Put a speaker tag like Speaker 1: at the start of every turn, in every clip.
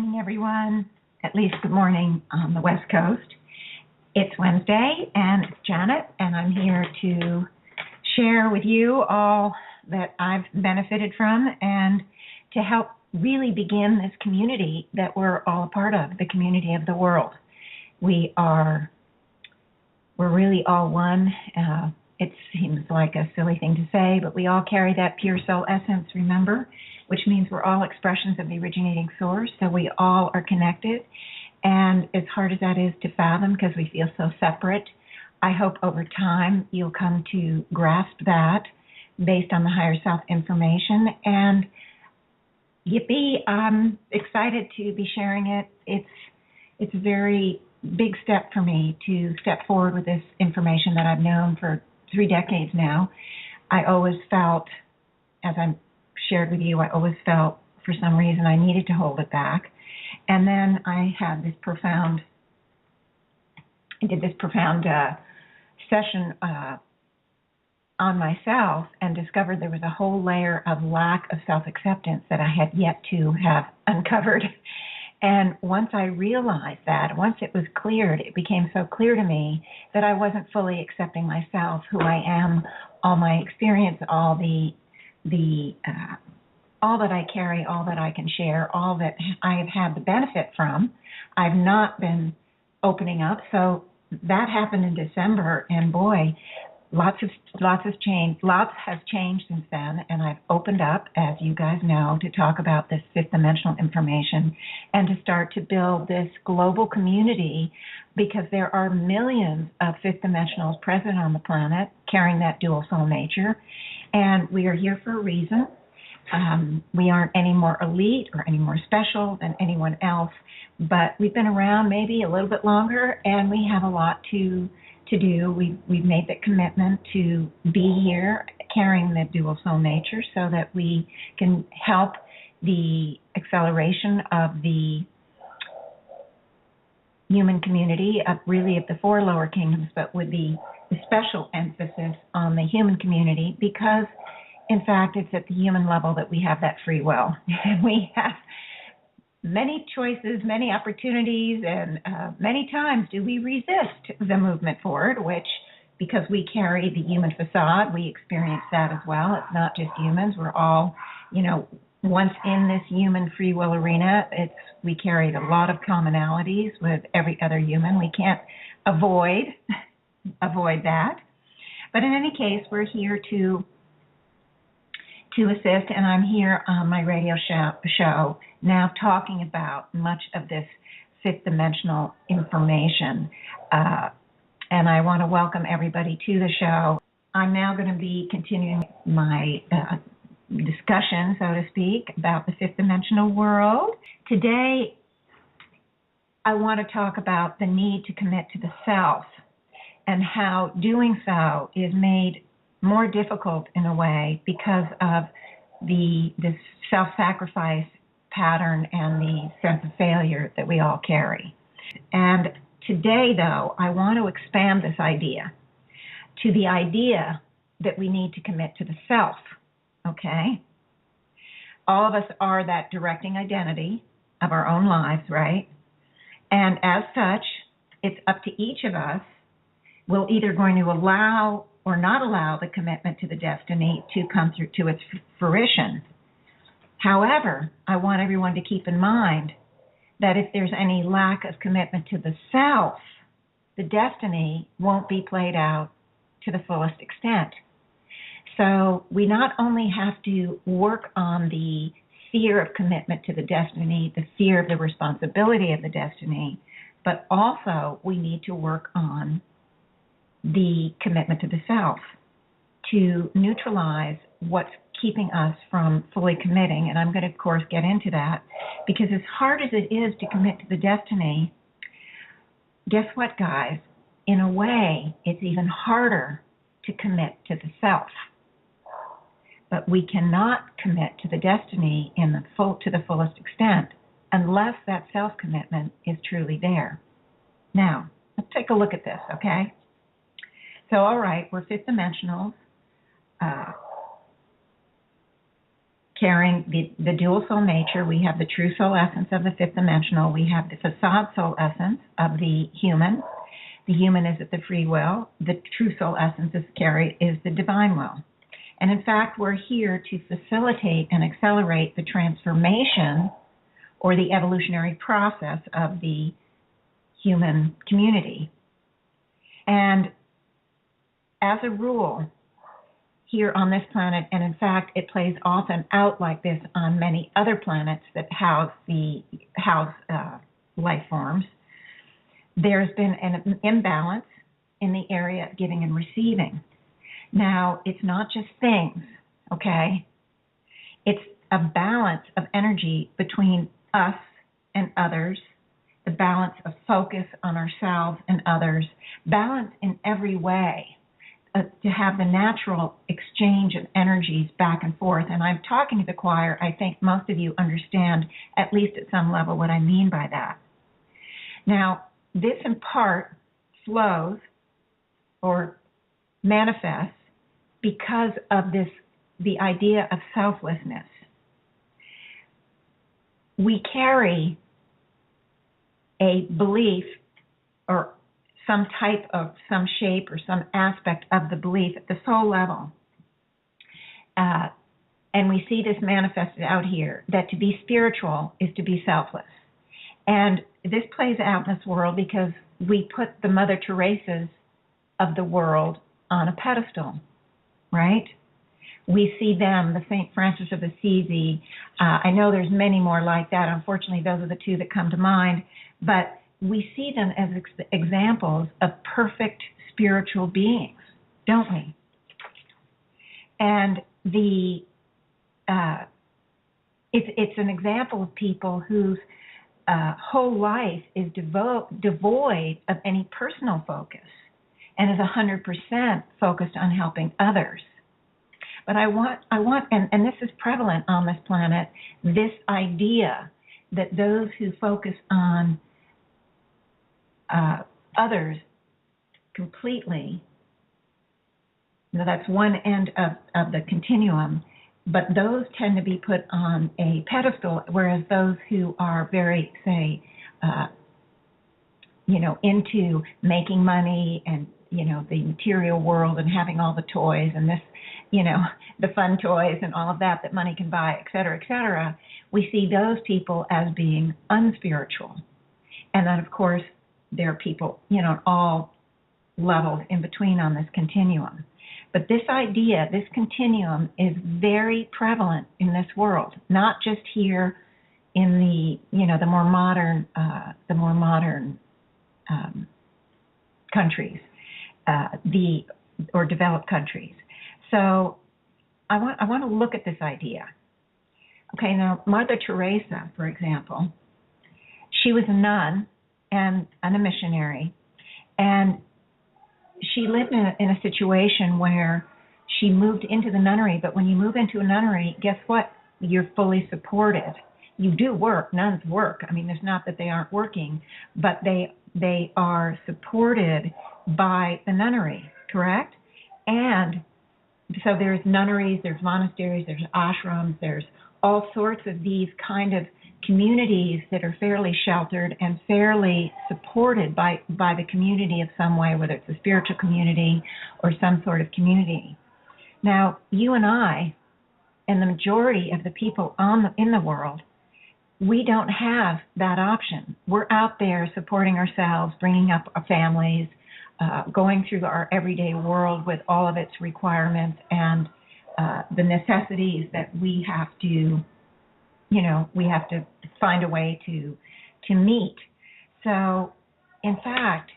Speaker 1: Morning, everyone. At least good morning on the West Coast. It's Wednesday, and it's Janet, and I'm here to share with you all that I've benefited from and to help really begin this community that we're all a part of, the community of the world. We're really all one. It seems like a silly thing to say, but we all carry that pure soul essence, remember? Which means we're all expressions of the originating source, so we all are connected. And as hard as that is to fathom because we feel so separate, I hope over time you'll come to grasp that based on the higher self information. And yippee, I'm excited to be sharing it. It's a very big step for me to step forward with this information that I've known for 3 decades now. I always felt, as I shared with you, I always felt for some reason I needed to hold it back. And then I had this profound session on myself and discovered there was a whole layer of lack of self-acceptance that I had yet to have uncovered. And once I realized that, once it was cleared, it became so clear to me that I wasn't fully accepting myself, who I am, all my experience, all all that I carry, all that I can share, all that I have had the benefit from. I've not been opening up, so that happened in December, and boy, lots has changed since then, and I've opened up, as you guys know, to talk about this fifth dimensional information and to start to build this global community, because there are millions of fifth dimensionals present on the planet carrying that dual soul nature, and we are here for a reason. We aren't any more elite or any more special than anyone else, but we've been around maybe a little bit longer, and we have a lot to do. We've made the commitment to be here carrying the dual soul nature so that we can help the acceleration of the human community, of the 4 lower kingdoms, but with the special emphasis on the human community, because in fact, it's at the human level that we have that free will. We have many choices, many opportunities, and many times do we resist the movement forward, which, because we carry the human facade, we experience that as well. It's not just humans. We're all, once in this human free will arena, we carry a lot of commonalities with every other human. We can't avoid that. But in any case, we're here to assist, and I'm here on my radio show now talking about much of this fifth dimensional information. And I want to welcome everybody to the show. I'm now going to be continuing my discussion, so to speak, about the fifth dimensional world. Today, I want to talk about the need to commit to the self and how doing so is made more difficult in a way because of this self-sacrifice pattern and the sense of failure that we all carry. And today, though, I want to expand this idea to the idea that we need to commit to the self, okay? All of us are that directing identity of our own lives, right? And as such, it's up to each of us. We're either going to allow or not allow the commitment to the destiny to come through to its fruition. However, I want everyone to keep in mind that if there's any lack of commitment to the self, the destiny won't be played out to the fullest extent. So we not only have to work on the fear of commitment to the destiny, the fear of the responsibility of the destiny, but also we need to work on the commitment to the self to neutralize what's keeping us from fully committing. And I'm going to, of course, get into that, because as hard as it is to commit to the destiny, guess what, guys? In a way, it's even harder to commit to the self. But we cannot commit to the destiny to the fullest extent unless that self-commitment is truly there. Now, let's take a look at this, okay? So, all right, we're fifth dimensionals. carrying the dual soul nature. We have the true soul essence of the fifth dimensional. We have the facade soul essence of the human. The human is at the free will. The true soul essence is the divine will. And in fact, we're here to facilitate and accelerate the transformation or the evolutionary process of the human community. And as a rule, here on this planet, and in fact, it plays often out like this on many other planets that house life forms, there's been an imbalance in the area of giving and receiving. Now, it's not just things, okay? It's a balance of energy between us and others, the balance of focus on ourselves and others, balance in every way, to have the natural exchange of energies back and forth. And I'm talking to the choir. I think most of you understand, at least at some level, what I mean by that. Now, this in part flows or manifests because of the idea of selflessness. We carry a belief or some type of, some shape or some aspect of the belief at the soul level. And we see this manifested out here, that to be spiritual is to be selfless. And this plays out in this world because we put the Mother Teresas of the world on a pedestal, right? We see them, the St. Francis of Assisi. I know there's many more like that. Unfortunately, those are the two that come to mind. But we see them as examples of perfect spiritual beings, don't we? And it's an example of people whose whole life is devoid of any personal focus and is 100% focused on helping others. But I want, and this is prevalent on this planet, this idea that those who focus on others completely, that's one end of the continuum, but those tend to be put on a pedestal, whereas those who are very, say, into making money and, the material world and having all the toys and this, the fun toys and all of that money can buy, et cetera, we see those people as being unspiritual. And then, of course, there are people, at all levels in between on this continuum. But this idea, this continuum, is very prevalent in this world, not just here in the more modern countries, or developed countries. So I want to look at this idea. Okay, now Mother Teresa, for example, she was a nun and a missionary, and she lived in a situation where she moved into the nunnery. But when you move into a nunnery, guess what? You're fully supported. You do work. Nuns work. I mean, it's not that they aren't working, but they are supported by the nunnery, correct? And so there's nunneries, there's monasteries, there's ashrams, there's all sorts of these kind of communities that are fairly sheltered and fairly supported by the community of some way, whether it's a spiritual community or some sort of community. Now, you and I, and the majority of the people in the world, we don't have that option. We're out there supporting ourselves, bringing up our families, going through our everyday world with all of its requirements and the necessities that we have to, we have to find a way to meet. So, in fact,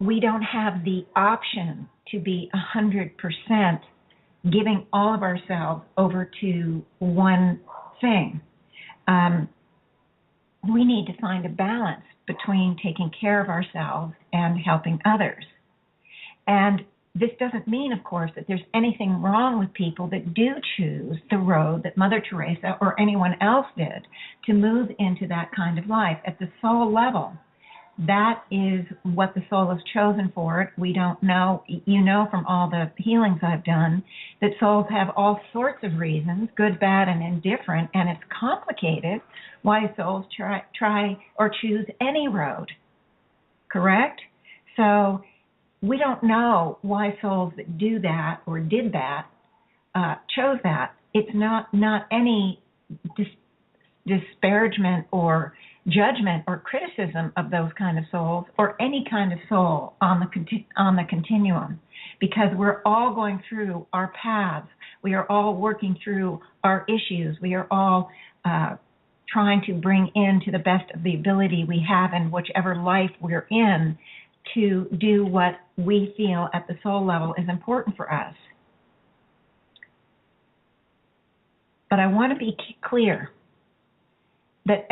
Speaker 1: we don't have the option to be 100% giving all of ourselves over to one thing. We need to find a balance between taking care of ourselves and helping others. And this doesn't mean, of course, that there's anything wrong with people that do choose the road that Mother Teresa or anyone else did to move into that kind of life. At the soul level, That is what the soul is chosen for. We don't know, you know from all the healings I've done, that souls have all sorts of reasons, good, bad, and indifferent, and it's complicated why souls try or choose any road, correct? So we don't know why souls that do that or did that chose that. It's not any disparagement or judgment or criticism of those kind of souls or any kind of soul on the continuum, because we're all going through our paths. We are all working through our issues. We are all trying to bring in to the best of the ability we have in whichever life we're in to do what we feel at the soul level is important for us. But I want to be clear that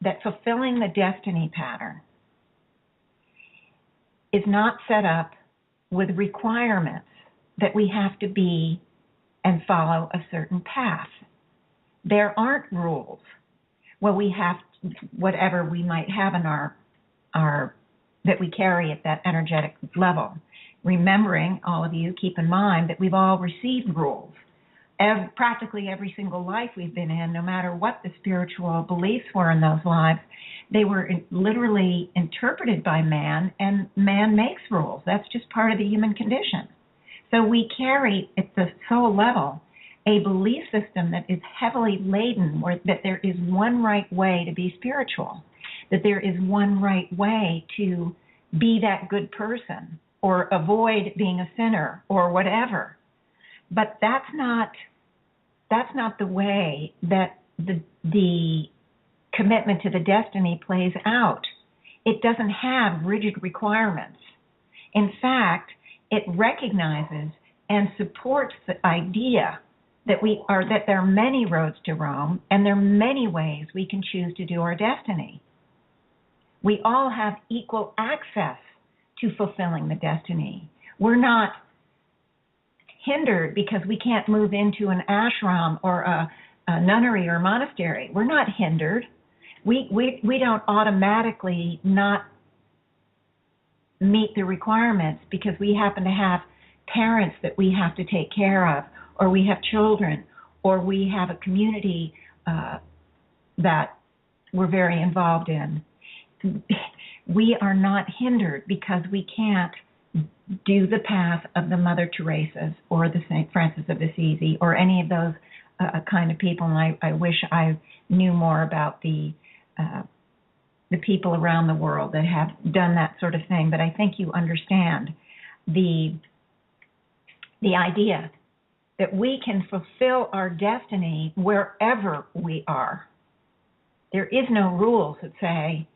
Speaker 1: that fulfilling the destiny pattern is not set up with requirements that we have to be and follow a certain path. There aren't rules. Well, we have whatever we might have in our that we carry at that energetic level. Remembering, all of you, keep in mind that we've all received rules. Practically every single life we've been in, no matter what the spiritual beliefs were in those lives, they were literally interpreted by man, and man makes rules. That's just part of the human condition. So we carry, at the soul level, a belief system that is heavily laden, that there is one right way to be spiritual, that there is one right way to be that good person or avoid being a sinner or whatever. But that's not the way that the commitment to the destiny plays out. It doesn't have rigid requirements. In fact, it recognizes and supports the idea that there are many roads to Rome, and there are many ways we can choose to do our destiny. We all have equal access to fulfilling the destiny. We're not hindered because we can't move into an ashram or a nunnery or monastery. We're not hindered. We don't automatically not meet the requirements because we happen to have parents that we have to take care of, or we have children, or we have a community that we're very involved in. We are not hindered because we can't do the path of the Mother Teresa's or the St. Francis of Assisi or any of those kind of people. And I wish I knew more about the people around the world that have done that sort of thing. But I think you understand the idea that we can fulfill our destiny wherever we are. There is no rules that say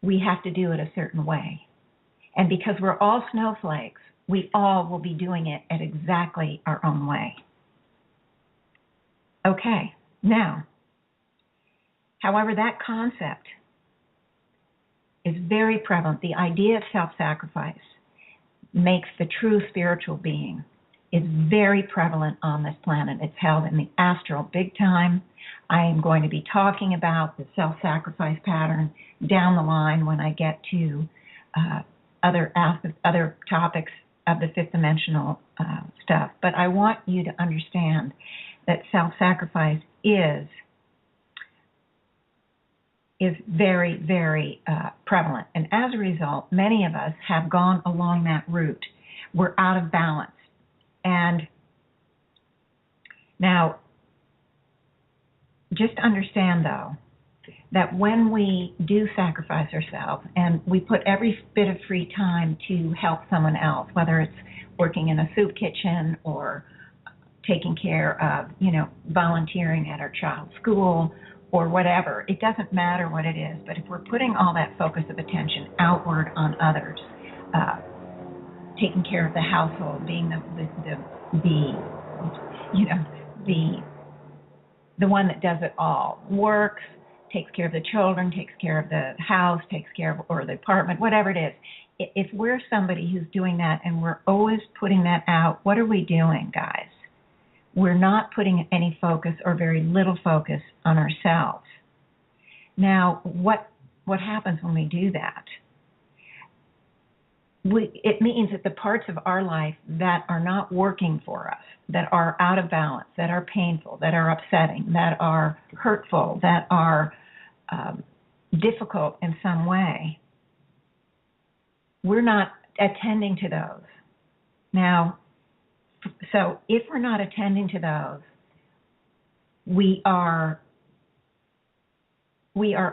Speaker 1: we have to do it a certain way. And because we're all snowflakes, we all will be doing it at exactly our own way. Okay, now, however, that concept is very prevalent. The idea of self-sacrifice makes the true spiritual being is very prevalent on this planet. It's held in the astral big time. I am going to be talking about the self-sacrifice pattern down the line when I get to other topics of the fifth dimensional stuff. But I want you to understand that self-sacrifice is very, very prevalent. And as a result, many of us have gone along that route. We're out of balance. And now, just understand, though, that when we do sacrifice ourselves and we put every bit of free time to help someone else, whether it's working in a soup kitchen or taking care of, volunteering at our child's school or whatever, it doesn't matter what it is, but if we're putting all that focus of attention outward on others, taking care of the household, being the one that does it all, works, takes care of the children, takes care of the house, takes care of, or the apartment, whatever it is. If we're somebody who's doing that and we're always putting that out, what are we doing, guys? we're not putting any focus or very little focus on ourselves. Now, what happens when we do that? It means that the parts of our life that are not working for us, that are out of balance, that are painful, that are upsetting, that are hurtful, that are difficult in some way, we're not attending to those. Now, so if we're not attending to those, we are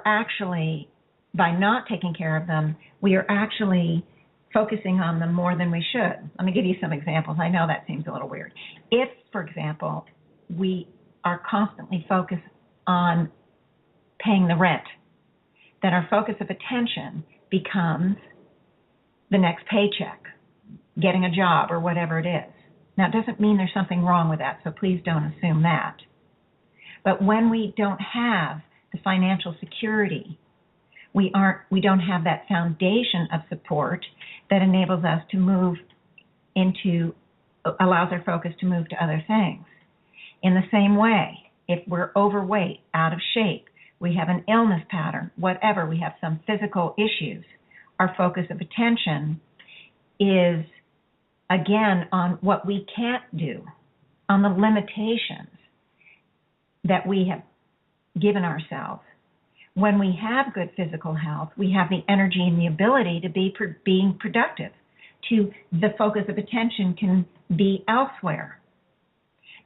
Speaker 1: actually, by not taking care of them, we are actually focusing on them more than we should. Let me give you some examples. I know that seems a little weird. If, for example, we are constantly focused on paying the rent, then our focus of attention becomes the next paycheck, getting a job, or whatever it is. Now, it doesn't mean there's something wrong with that, so please don't assume that. But when we don't have the financial security, we don't have that foundation of support that enables us to allows our focus to move to other things. In the same way, if we're overweight, out of shape, we have an illness pattern, whatever, we have some physical issues, our focus of attention is, again, on what we can't do, on the limitations that we have given ourselves. When we have good physical health, we have the energy and the ability to be being productive. The focus of attention can be elsewhere.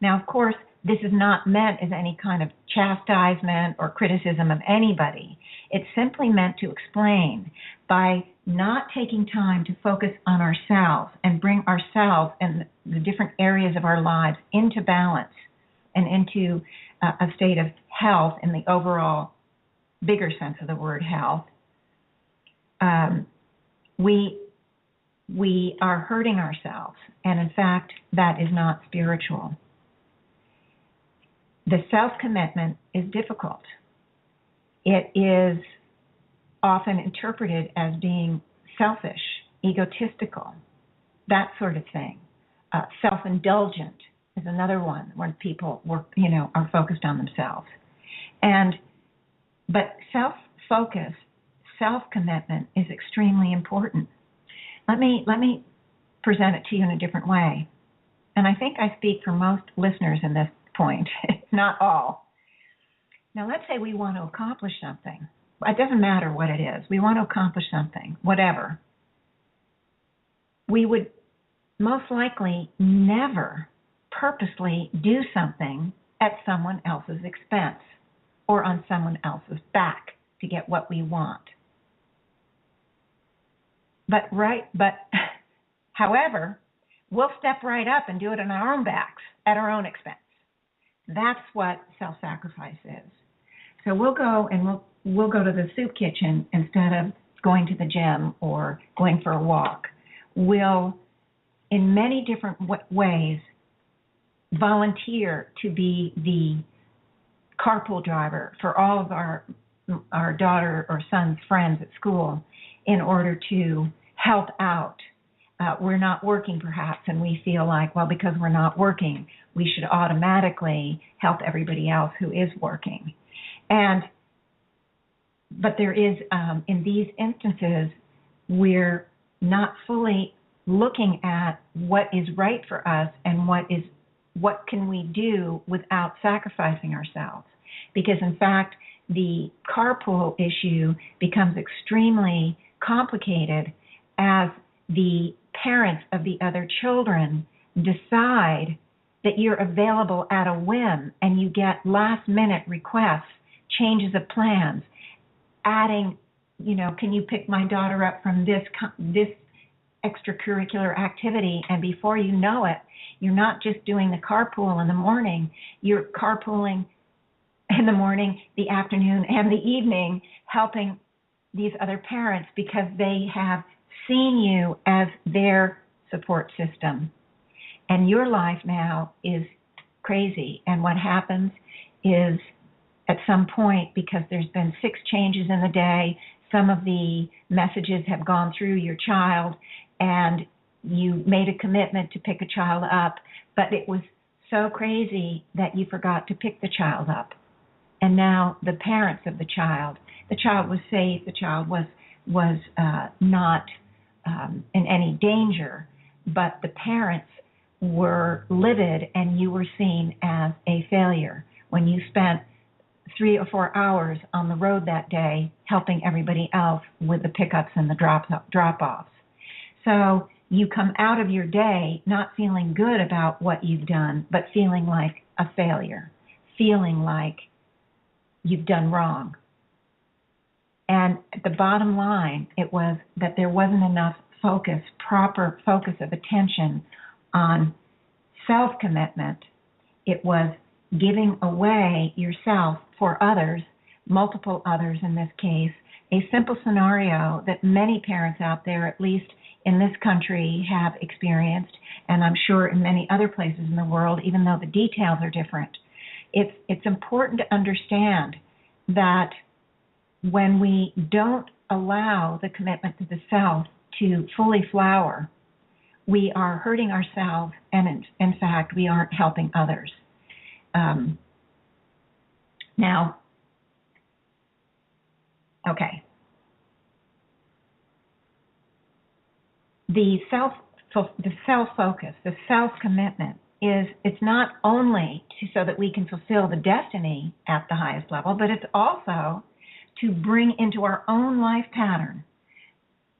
Speaker 1: Now, of course, this is not meant as any kind of chastisement or criticism of anybody. It's simply meant to explain, by not taking time to focus on ourselves and bring ourselves and the different areas of our lives into balance and into a state of health in the overall bigger sense of the word health, we are hurting ourselves. And in fact, that is not spiritual. The self-commitment is difficult. It is often interpreted as being selfish, egotistical, that sort of thing. Self-indulgent is another one when people are focused on themselves. But self-focus, self-commitment is extremely important. Let me present it to you in a different way. And I think I speak for most listeners in this point, not all. Now, let's say we want to accomplish something. It doesn't matter what it is. We want to accomplish something, whatever. We would most likely never purposely do something at someone else's expense or on someone else's back to get what we want. However, we'll step right up and do it on our own backs at our own expense. That's what self-sacrifice is. So we'll go to the soup kitchen instead of going to the gym or going for a walk. We'll, in many different ways, volunteer to be the carpool driver for all of our daughter or son's friends at school in order to help out. We're not working perhaps, and we feel like, well, because we're not working, we should automatically help everybody else who is working. But there is, in these instances, we're not fully looking at what is right for us and what can we do without sacrificing ourselves. Because in fact, the carpool issue becomes extremely complicated as the parents of the other children decide that you're available at a whim and you get last-minute requests, changes of plans, adding, can you pick my daughter up from this extracurricular activity? And before you know it, you're not just doing the carpool in the morning, you're carpooling in the morning, the afternoon, and the evening, helping these other parents because they have seen you as their support system. And your life now is crazy. And what happens is, at some point, because there's been 6 changes in the day, some of the messages have gone through your child, and you made a commitment to pick a child up, but it was so crazy that you forgot to pick the child up. And now the parents of the child was safe, the child was not in any danger, but the parents were livid and you were seen as a failure when you spent 3 or 4 hours on the road that day helping everybody else with the pickups and the drop-offs. So you come out of your day not feeling good about what you've done, but feeling like a failure, feeling like you've done wrong. And at the bottom line, it was that there wasn't enough focus, proper focus of attention on self-commitment. It was giving away yourself for others, multiple others in this case, a simple scenario that many parents out there, at least in this country, have experienced, and I'm sure in many other places in the world, even though the details are different. It's important to understand that when we don't allow the commitment to the self to fully flower, we are hurting ourselves, and in fact, we aren't helping others. Now, okay. The self-focus, the self-commitment it's not only so that we can fulfill the destiny at the highest level, but it's also to bring into our own life pattern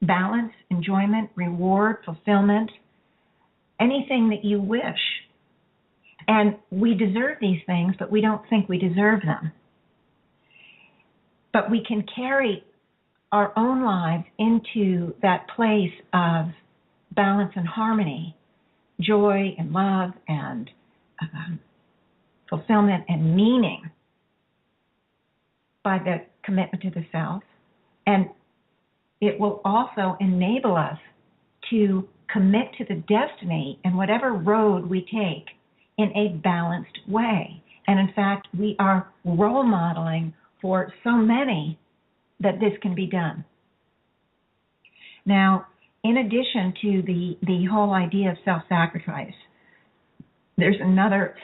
Speaker 1: balance, enjoyment, reward, fulfillment, anything that you wish. And we deserve these things, but we don't think we deserve them. But we can carry our own lives into that place of balance and harmony, joy and love and fulfillment and meaning by the commitment to the self. And it will also enable us to commit to the destiny and whatever road we take in a balanced way. And in fact, we are role modeling for so many that this can be done. Now, in addition to the whole idea of self-sacrifice, there's another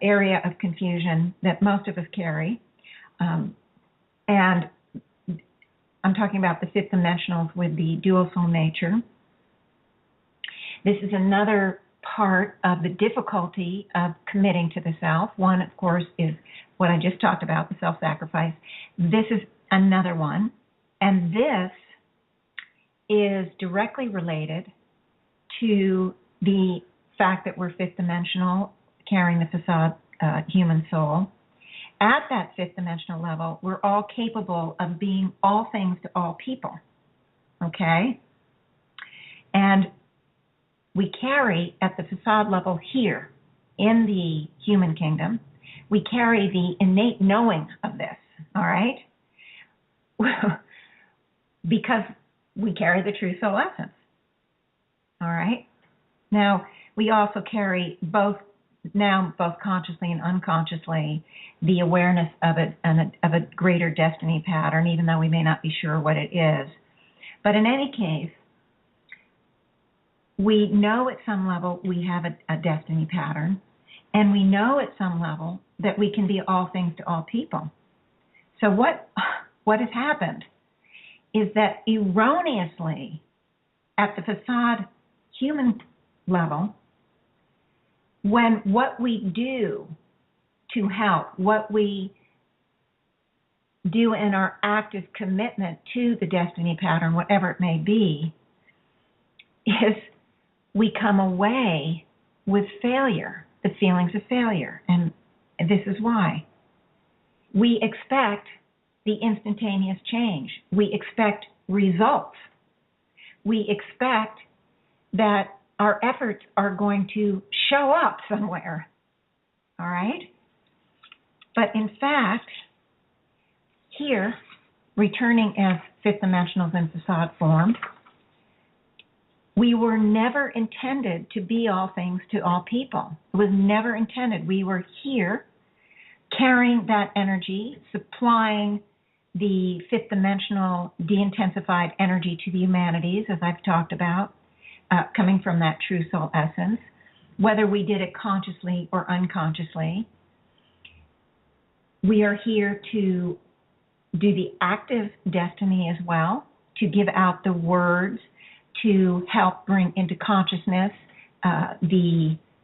Speaker 1: area of confusion that most of us carry, and I'm talking about the fifth dimensionals with the dual soul nature. This is another part of the difficulty of committing to the self. One, of course, is what I just talked about, the self-sacrifice. This is another one, and this is directly related to the fact that we're fifth dimensional, carrying the facade human soul. At that fifth dimensional level, we're all capable of being all things to all people, okay? And we carry at the facade level here in the human kingdom, we carry the innate knowing of this, all right? Because we carry the true soul essence, all right? Now, we also carry both consciously and unconsciously, the awareness of a greater destiny pattern, even though we may not be sure what it is. But in any case, we know at some level we have a destiny pattern, and we know at some level that we can be all things to all people. So what has happened is that erroneously, at the facade human level, when what we do to help, what we do in our active commitment to the destiny pattern, whatever it may be, is we come away with failure, the feelings of failure. And this is why. We expect the instantaneous change. We expect results. We expect that our efforts are going to show up somewhere, all right? But in fact, here, returning as fifth dimensionals in facade form, we were never intended to be all things to all people. It was never intended. We were here carrying that energy, supplying the fifth dimensional de-intensified energy to the humanities, as I've talked about, coming from that true soul essence. whether we did it consciously or unconsciously. We are here to do the active destiny as well, to give out the words, to help bring into consciousness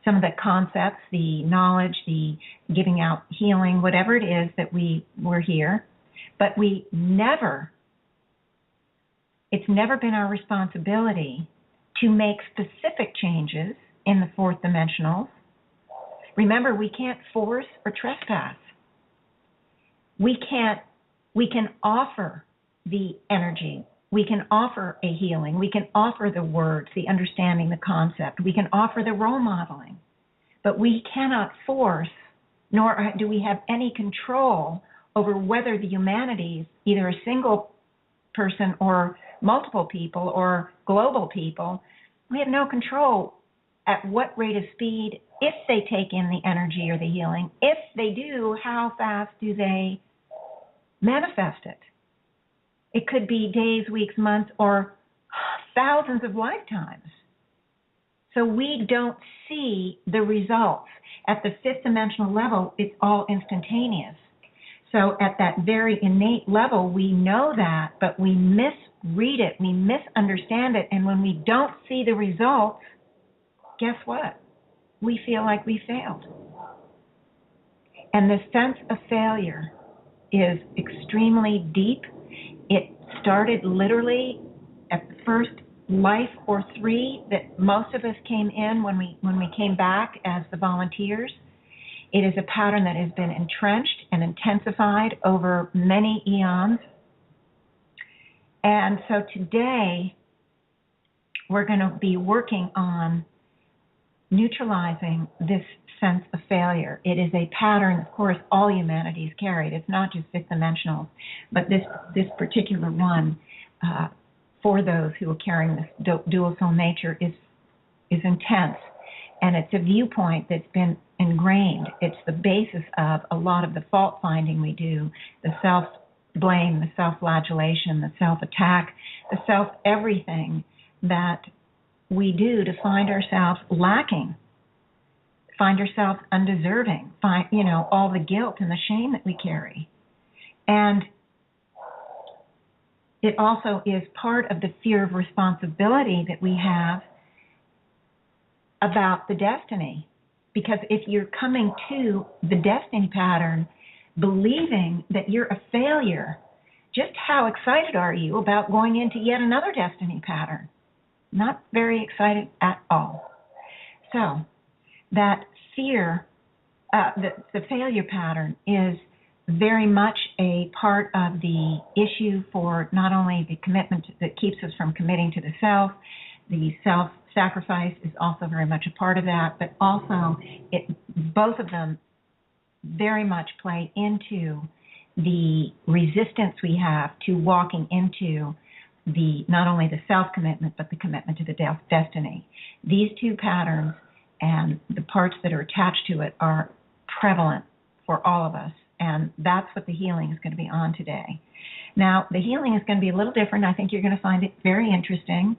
Speaker 1: some of the concepts, the knowledge, the giving out healing, whatever it is that we're here. But it's never been our responsibility to make specific changes in the fourth dimensionals. Remember, we can't force or trespass. We can offer the energy. We can offer a healing. We can offer the words, the understanding, the concept. We can offer the role modeling. But we cannot force, nor do we have any control over whether the humanities, either a single person or multiple people or global people, we have no control at what rate of speed, if they take in the energy or the healing. If they do, how fast do they manifest it? It could be days, weeks, months, or thousands of lifetimes. So we don't see the results. At the fifth dimensional level, it's all instantaneous. So at that very innate level, we know that, but we misread it, we misunderstand it, and when we don't see the results, guess what? We feel like we failed. And the sense of failure is extremely deep. It started literally at the first life or three that most of us came in when we came back as the volunteers. It is a pattern that has been entrenched and intensified over many eons. And so today, we're going to be working on neutralizing this sense of failure. It is a pattern, of course, all humanities carried. It's not just fifth dimensional, but this particular one, for those who are carrying this dual soul nature, is intense. And it's a viewpoint that's been ingrained. It's the basis of a lot of the fault finding we do, the self-blame, the self-flagellation, the self-attack, the self-everything that we do to find ourselves lacking, find ourselves undeserving, find, all the guilt and the shame that we carry. And it also is part of the fear of responsibility that we have about the destiny. Because if you're coming to the destiny pattern believing that you're a failure, just how excited are you about going into yet another destiny pattern? Not very excited at all. So that fear, the failure pattern is very much a part of the issue for not only the commitment that keeps us from committing to the self-sacrifice is also very much a part of that, but also both of them very much play into the resistance we have to walking into not only the self-commitment, but the commitment to the destiny. These two patterns and the parts that are attached to it are prevalent for all of us, and that's what the healing is going to be on today. Now, the healing is going to be a little different. I think you're going to find it very interesting.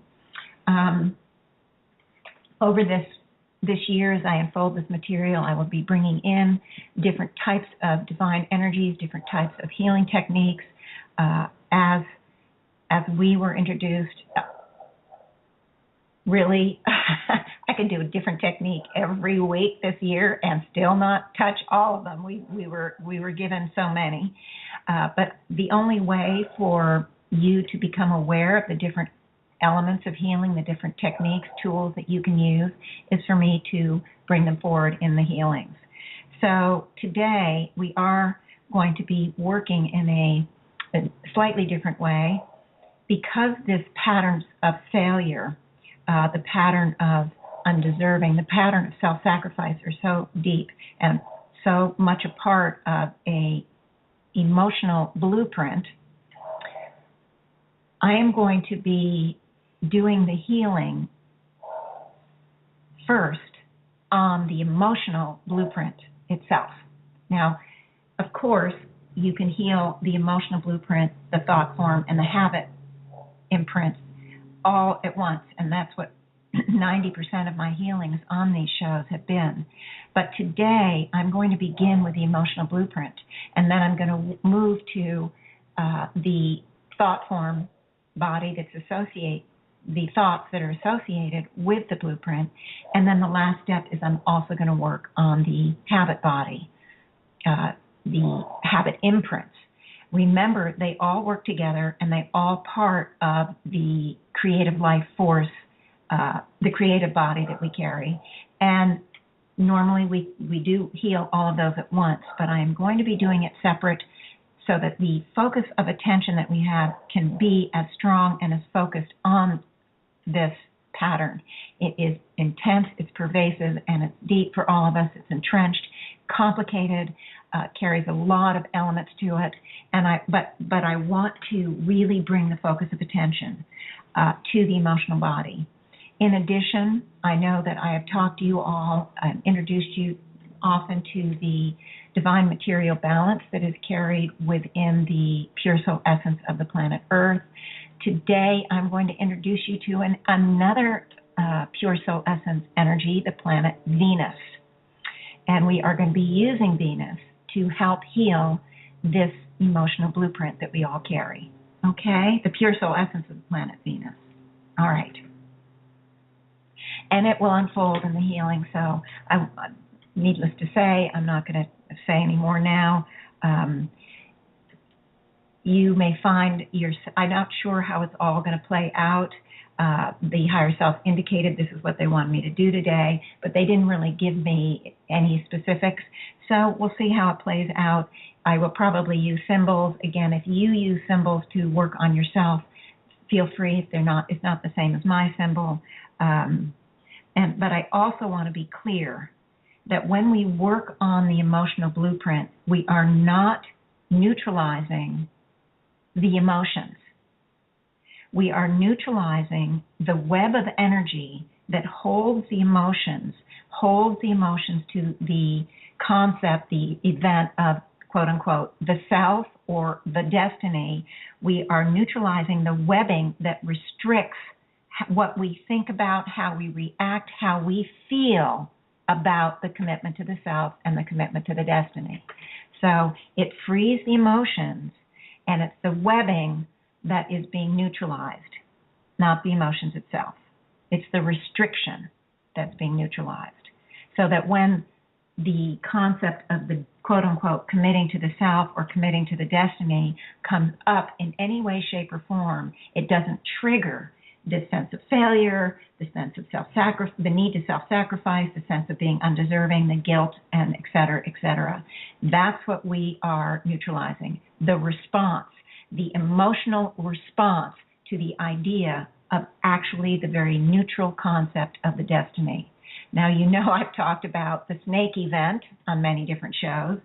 Speaker 1: Over this year, as I unfold this material, I will be bringing in different types of divine energies, different types of healing techniques, as we were introduced. Really, I can do a different technique every week this year and still not touch all of them. We were given so many, but the only way for you to become aware of the different elements of healing, the different techniques, tools that you can use, is for me to bring them forward in the healings. So today we are going to be working in a slightly different way, because this pattern of failure, the pattern of undeserving, the pattern of self-sacrifice are so deep and so much a part of a emotional blueprint. I am going to be doing the healing first on the emotional blueprint itself. Now, of course, you can heal the emotional blueprint, the thought form, and the habit imprint all at once, and that's what 90% of my healings on these shows have been. But today, I'm going to begin with the emotional blueprint, and then I'm going to move to the thought form body the thoughts that are associated with the blueprint. And then the last step is I'm also going to work on the habit body, the habit imprints. Remember, they all work together, and they all part of the creative life force, the creative body that we carry. And normally we do heal all of those at once, but I am going to be doing it separate so that the focus of attention that we have can be as strong and as focused on this pattern. It is intense, it's pervasive, and it's deep for all of us. It's entrenched, complicated, carries a lot of elements to it, and but I want to really bring the focus of attention to the emotional body. In addition, I know that I have talked to you all and introduced you often to the divine material balance that is carried within the pure soul essence of the planet Earth. Today, I'm going to introduce you to another pure soul essence energy, the planet Venus. And we are going to be using Venus to help heal this emotional blueprint that we all carry. Okay? The pure soul essence of the planet Venus. All right. And it will unfold in the healing, so needless to say, I'm not going to say any more now. You may find I'm not sure how it's all going to play out. The higher self indicated this is what they wanted me to do today, but they didn't really give me any specifics. So we'll see how it plays out. I will probably use symbols. Again, if you use symbols to work on yourself, feel free. If it's not the same as my symbol. But I also want to be clear that when we work on the emotional blueprint, we are not neutralizing the emotions. We are neutralizing the web of energy that holds the emotions to the concept, the event of, quote unquote, the self or the destiny. We are neutralizing the webbing that restricts what we think about, how we react, how we feel about the commitment to the self and the commitment to the destiny. So it frees the emotions, and it's the webbing that is being neutralized, not the emotions itself. It's the restriction that's being neutralized. So that when the concept of the quote-unquote committing to the self or committing to the destiny comes up in any way, shape, or form, it doesn't trigger this sense of failure, the sense of the need to self-sacrifice, the sense of being undeserving, the guilt, and et cetera, et cetera. That's what we are neutralizing. The response, the emotional response to the idea of actually the very neutral concept of the destiny. Now, you know I've talked about the snake event on many different shows.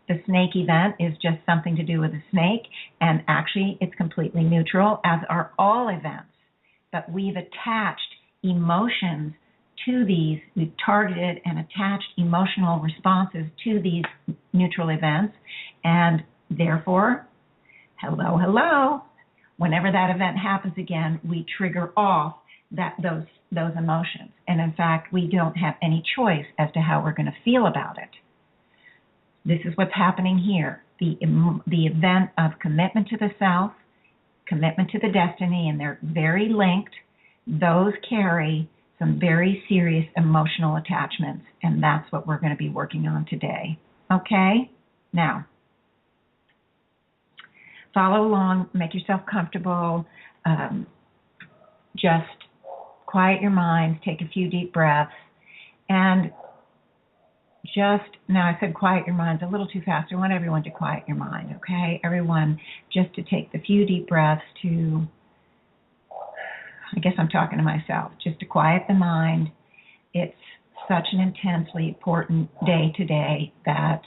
Speaker 1: The snake event is just something to do with a snake, and actually it's completely neutral, as are all events. But we've attached emotions to these, we've targeted and attached emotional responses to these neutral events, and therefore, hello, whenever that event happens again, we trigger off those emotions. And in fact, we don't have any choice as to how we're going to feel about it. This is what's happening here. The event of commitment to the self, commitment to the destiny, and they're very linked. Those carry some very serious emotional attachments, and that's what we're going to be working on today. Okay? Now, follow along, make yourself comfortable, just quiet your minds, take a few deep breaths, and now I said quiet your minds a little too fast. I want everyone to quiet your mind, okay? Everyone just to take the few deep breaths to, I guess I'm talking to myself, just to quiet the mind. It's such an intensely important day today that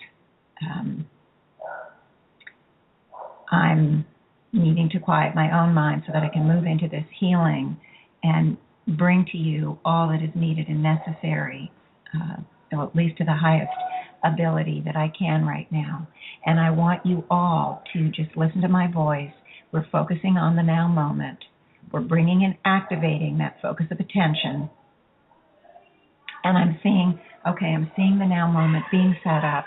Speaker 1: I'm needing to quiet my own mind so that I can move into this healing and bring to you all that is needed and necessary, or at least to the highest ability that I can right now. And I want you all to just listen to my voice. We're focusing on the now moment. We're bringing and activating that focus of attention And I'm seeing the now moment being set up.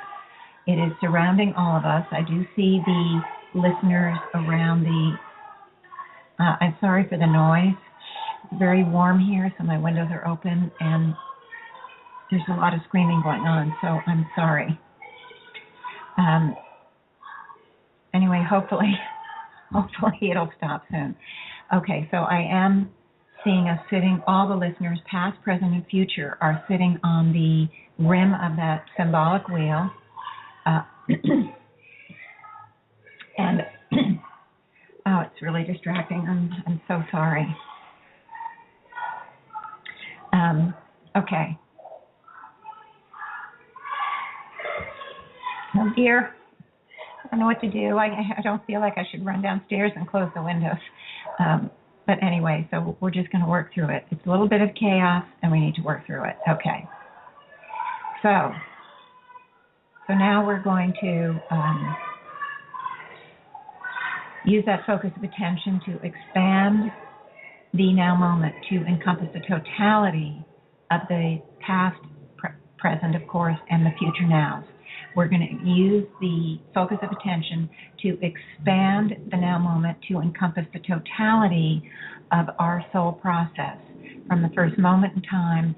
Speaker 1: It is surrounding all of us. I do see the listeners around I'm sorry for the noise. It's very warm here, so my windows are open, and there's a lot of screaming going on, so I'm sorry. Anyway, hopefully it'll stop soon. Okay, so I am seeing us sitting, all the listeners, past, present, and future, are sitting on the rim of that symbolic wheel. And oh, it's really distracting. I'm so sorry. Okay. Oh dear. I don't know what to do. I don't feel like I should run downstairs and close the windows. But anyway, so we're just going to work through it. It's a little bit of chaos, and we need to work through it. Okay. So now we're going to use that focus of attention to expand the now moment to encompass the totality of the past, present, of course, and the future nows. We're going to use the focus of attention to expand the now moment to encompass the totality of our soul process. From the first moment in time,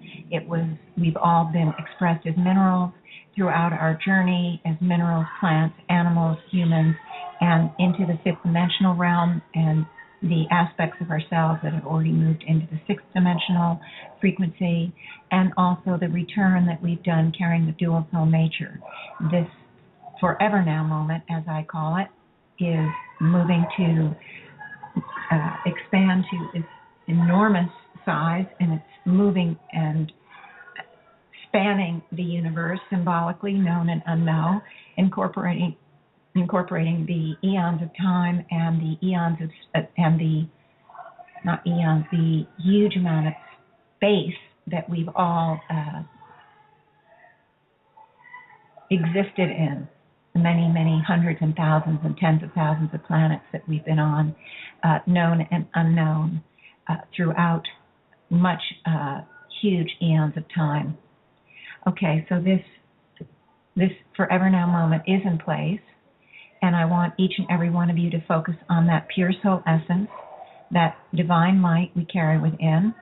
Speaker 1: we've all been expressed as minerals throughout our journey as minerals, plants, animals, humans, and into the fifth dimensional realm and the aspects of ourselves that have already moved into the sixth dimensional frequency, and also the return that we've done carrying the dual soul nature. This forever now moment, as I call it, is moving to expand to its enormous size, and it's moving and spanning the universe, symbolically known and unknown, incorporating the eons of time and the eons of the huge amount of space that we've all existed in, the many, many hundreds and thousands and tens of thousands of planets that we've been on, known and unknown, throughout much huge eons of time. Okay, so this forever now moment is in place. And I want each and every one of you to focus on that pure soul essence, that divine light we carry within.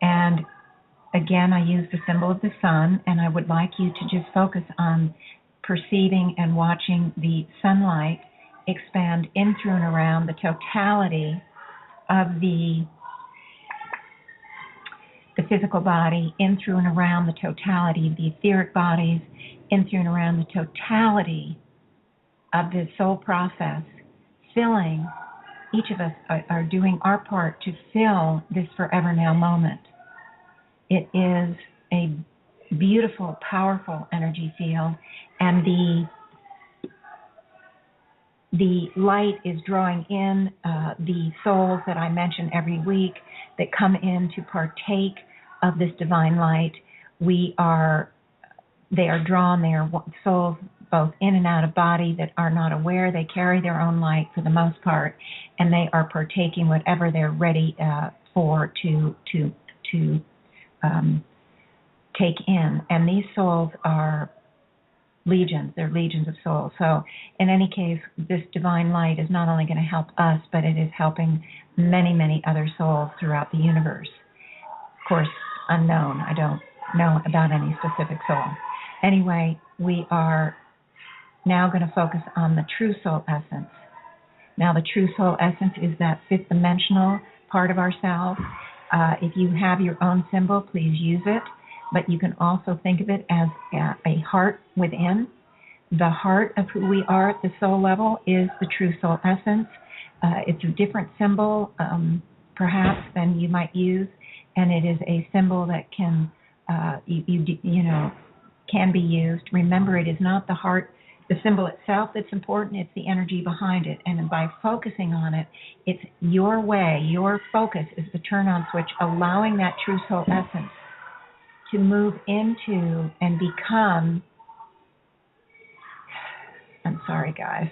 Speaker 1: And again, I use the symbol of the sun, and I would like you to just focus on perceiving and watching the sunlight expand in, through, and around the totality of the physical body, in, through, and around the totality of the etheric bodies, in, through, and around the totality of the soul process, filling, each of us are doing our part to fill this forever now moment. It is a beautiful, powerful energy field, and the light is drawing in the souls that I mention every week that come in to partake of this divine light. They are drawn, they are souls both in and out of body that are not aware. They carry their own light for the most part, and they are partaking whatever they're ready for to take in. And these souls are legions. They're legions of souls. So in any case, this divine light is not only going to help us, but it is helping many, many other souls throughout the universe. Of course, unknown. I don't know about any specific soul. Anyway, we are now going to focus on the true soul essence. Now, the true soul essence is that fifth dimensional part of ourselves. If you have your own symbol, please use it. But you can also think of it as a heart within. The heart of who we are at the soul level is the true soul essence. It's a different symbol, perhaps, than you might use, and it is a symbol that can, can be used. Remember, it is not the heart, the symbol itself that's important, it's the energy behind it. And by focusing on it, it's your way, your focus is the turn-on switch, allowing that true soul essence to move into and become, I'm sorry guys,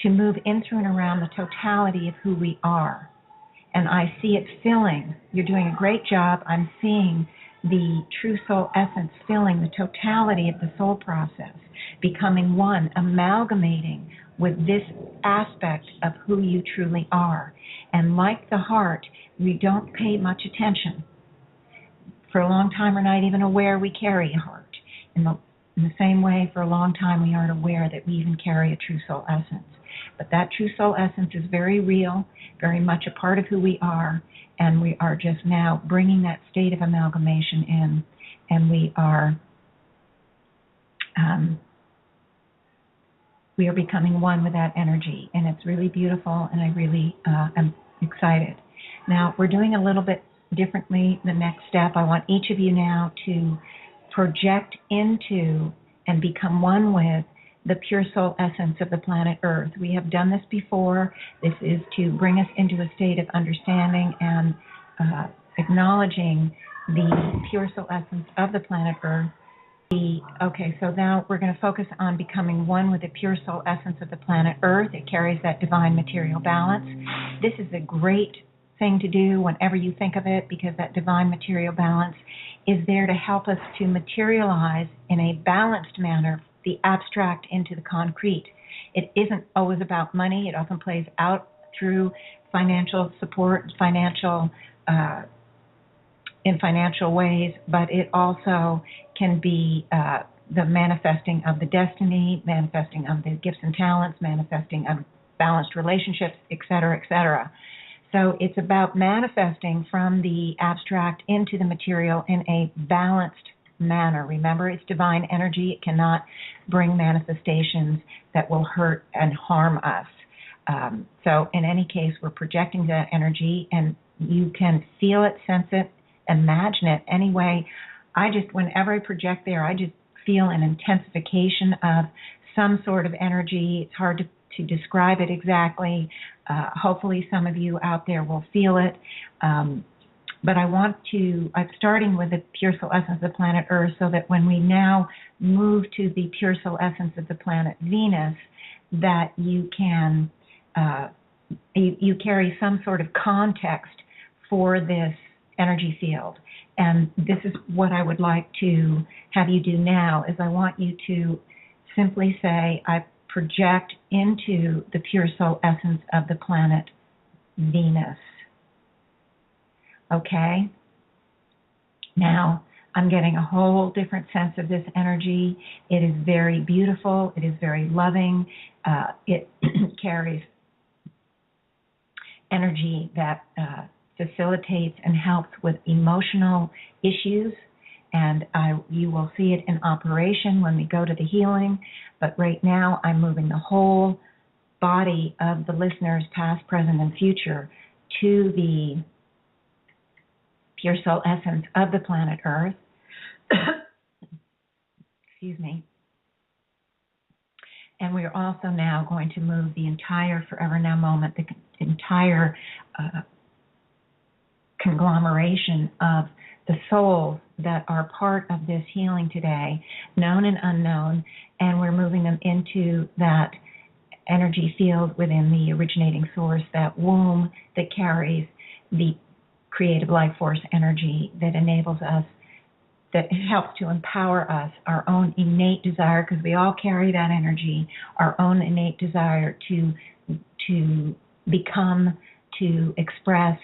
Speaker 1: to move in, through, and around the totality of who we are. and I see it filling. You're doing a great job. I'm seeing the true soul essence filling the totality of the soul process, becoming one, amalgamating with this aspect of who you truly are. And like the heart, we don't pay much attention. For a long time, we're not even aware we carry a heart. In the same way, for a long time, we aren't aware that we even carry a true soul essence. But that true soul essence is very real, very much a part of who we are, and we are just now bringing that state of amalgamation in, and we are becoming one with that energy, and it's really beautiful, and I really am excited. Now, we're doing a little bit differently. The next step, I want each of you now to project into and become one with the pure soul essence of the planet Earth. We have done this before. This is to bring us into a state of understanding and acknowledging the pure soul essence of the planet Earth. Okay, so now we're going to focus on becoming one with the pure soul essence of the planet Earth. It carries that divine material balance. This is a great thing to do whenever you think of it, because that divine material balance is there to help us to materialize in a balanced manner the abstract into the concrete. It isn't always about money. It often plays out through financial support, in financial ways, but it also can be the manifesting of the destiny, manifesting of the gifts and talents, manifesting of balanced relationships, et cetera, et cetera. So it's about manifesting from the abstract into the material in a balanced manner. Remember, it's divine energy. It cannot bring manifestations that will hurt and harm us. So in any case, we're projecting that energy, and you can feel it, sense it, imagine it. Anyway, whenever I project there, I just feel an intensification of some sort of energy. It's hard to describe it exactly. Hopefully some of you out there will feel it. But I'm starting with the pure soul essence of the planet Earth, so that when we now move to the pure soul essence of the planet Venus, that you can, you carry some sort of context for this energy field. And this is what I would like to have you do now, is I want you to simply say, I project into the pure soul essence of the planet Venus. Okay? Now, I'm getting a whole different sense of this energy. It is very beautiful. It is very loving. It carries energy that facilitates and helps with emotional issues, and you will see it in operation when we go to the healing. But right now, I'm moving the whole body of the listeners, past, present, and future, to the pure soul essence of the planet Earth. Excuse me. And we are also now going to move the entire Forever Now moment, the entire conglomeration of the souls that are part of this healing today, known and unknown, and we're moving them into that energy field within the originating source, that womb that carries the creative life force energy that enables us, that helps to empower us, our own innate desire, because we all carry that energy, our own innate desire to become, to express,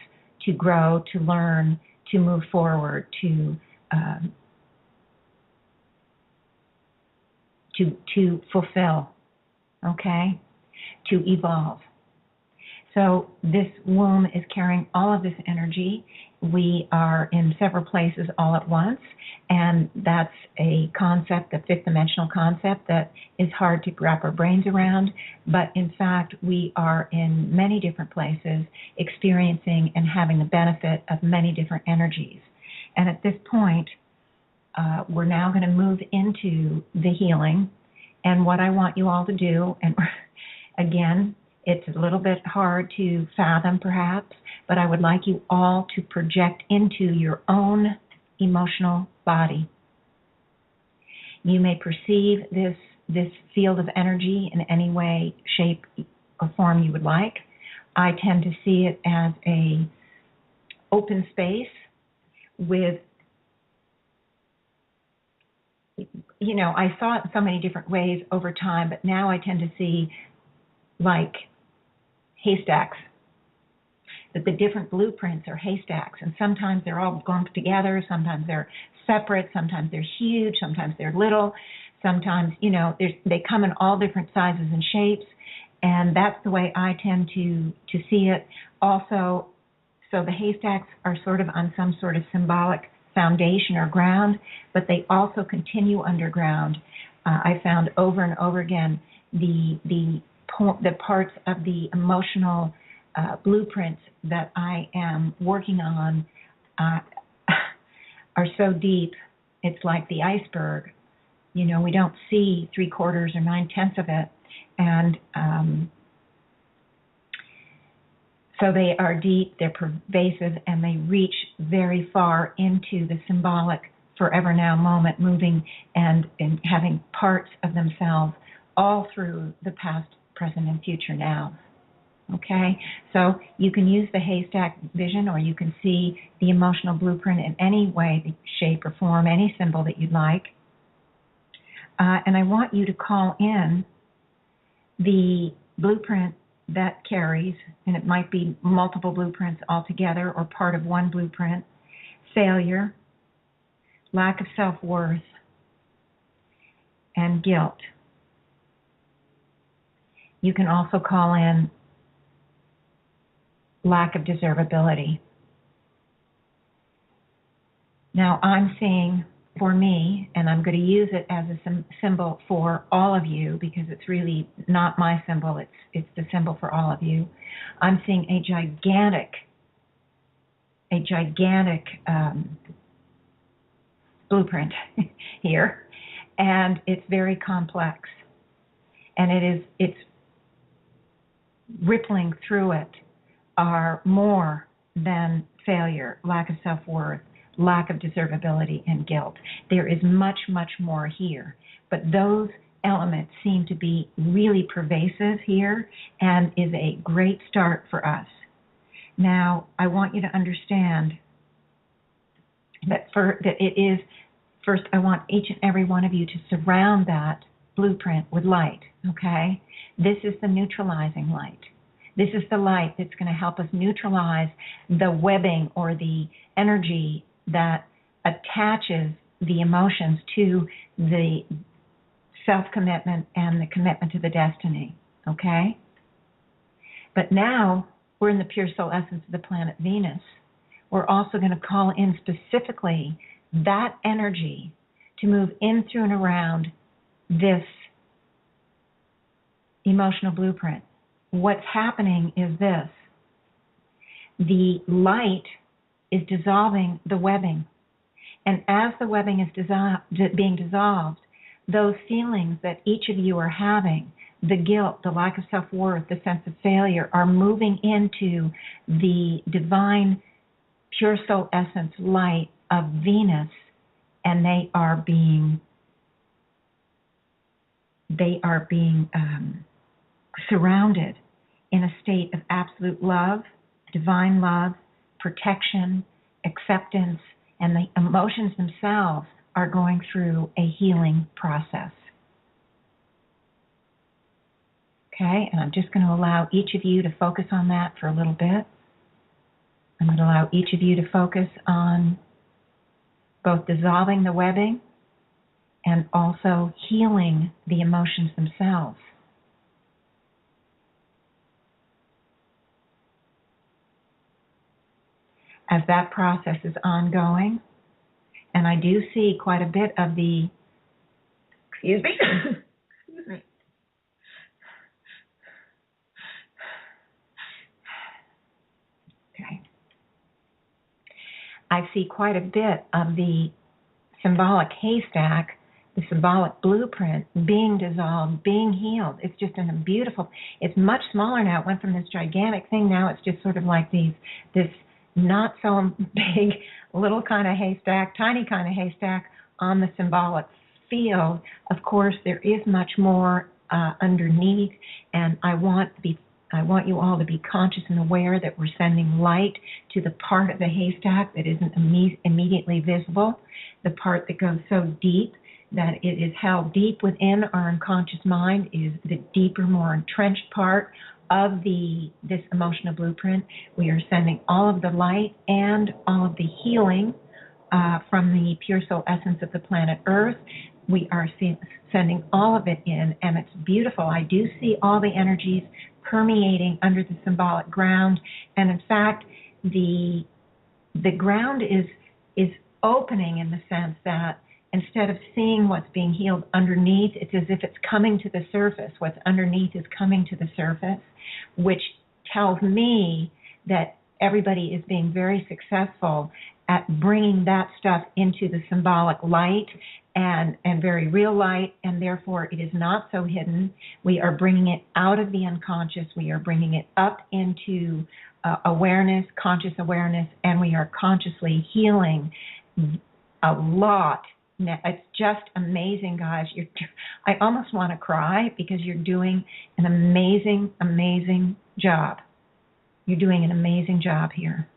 Speaker 1: to grow, to learn, to move forward, to fulfill, okay, to evolve. So this womb is carrying all of this energy. We are in several places all at once, and that's a concept, the fifth dimensional concept, that is hard to wrap our brains around. But in fact, we are in many different places, experiencing and having the benefit of many different energies. And at this point, we're now going to move into the healing. And what I want you all to do, and again, it's a little bit hard to fathom perhaps, but I would like you all to project into your own emotional body. You may perceive this field of energy in any way, shape, or form you would like. I tend to see it as a open space with, I saw it in so many different ways over time, but now I tend to see like haystacks, that the different blueprints are haystacks, and sometimes they're all lumped together, sometimes they're separate, sometimes they're huge, sometimes they're little, sometimes, they come in all different sizes and shapes, and that's the way I tend to see it. Also, so the haystacks are sort of on some sort of symbolic foundation or ground, but they also continue underground. I found over and over again the parts of the emotional blueprints that I am working on are so deep. It's like the iceberg. We don't see 3/4 or 9/10 of it, and so they are deep, they're pervasive, and they reach very far into the symbolic forever now moment, moving and having parts of themselves all through the past, present, and future now. Okay, so you can use the haystack vision, or you can see the emotional blueprint in any way, shape, or form, any symbol that you'd like. And I want you to call in the blueprint that carries, and it might be multiple blueprints altogether or part of one blueprint: failure, lack of self-worth, and guilt. You can also call in lack of deservability. Now I'm seeing, for me, and I'm going to use it as a symbol for all of you because it's really not my symbol, it's the symbol for all of you. I'm seeing a gigantic blueprint here, and it's very complex, and it's rippling through it are more than failure, lack of self-worth, lack of deservability, and guilt. There is much, much more here, but those elements seem to be really pervasive here and is a great start for us. Now, I want you to understand that it is, first, I want each and every one of you to surround that blueprint with light, okay? This is the neutralizing light. This is the light that's going to help us neutralize the webbing or the energy that attaches the emotions to the self-commitment and the commitment to the destiny, okay? But now we're in the pure soul essence of the planet Venus. We're also going to call in specifically that energy to move in, through, and around this emotional blueprint. What's happening is this: the light is dissolving the webbing, and as the webbing is being dissolved, those feelings that each of you are having, the guilt, the lack of self-worth, the sense of failure, are moving into the divine pure soul essence light of Venus, and they are being surrounded in a state of absolute love, divine love, protection, acceptance, and the emotions themselves are going through a healing process. Okay, and I'm just going to allow each of you to focus on that for a little bit. I'm going to allow each of you to focus on both dissolving the webbing and also healing the emotions themselves. As that process is ongoing, and I do see quite a bit of the, excuse me, okay. I see quite a bit of the symbolic haystack, the symbolic blueprint being dissolved, being healed. It's just in a beautiful, it's much smaller now. It went from this gigantic thing, now it's just sort of like this not so big little kind of haystack, tiny kind of haystack on the symbolic field. Of course, there is much more underneath, and I want the I want you all to be conscious and aware that we're sending light to the part of the haystack that isn't immediately visible, the part that goes so deep that it is held deep within our unconscious mind, is the deeper, more entrenched part of this emotional blueprint. We are sending all of the light and all of the healing from the pure soul essence of the planet Earth. We are sending all of it in, and it's beautiful. I do see all the energies permeating under the symbolic ground, and in fact, the ground is opening in the sense that instead of seeing what's being healed underneath, it's as if it's coming to the surface. What's underneath is coming to the surface, which tells me that everybody is being very successful at bringing that stuff into the symbolic light and very real light, and therefore it is not so hidden. We are bringing it out of the unconscious. We are bringing it up into awareness, conscious awareness, and we are consciously healing a lot. It's just amazing, guys. I almost want to cry because you're doing an amazing, amazing job. You're doing an amazing job here.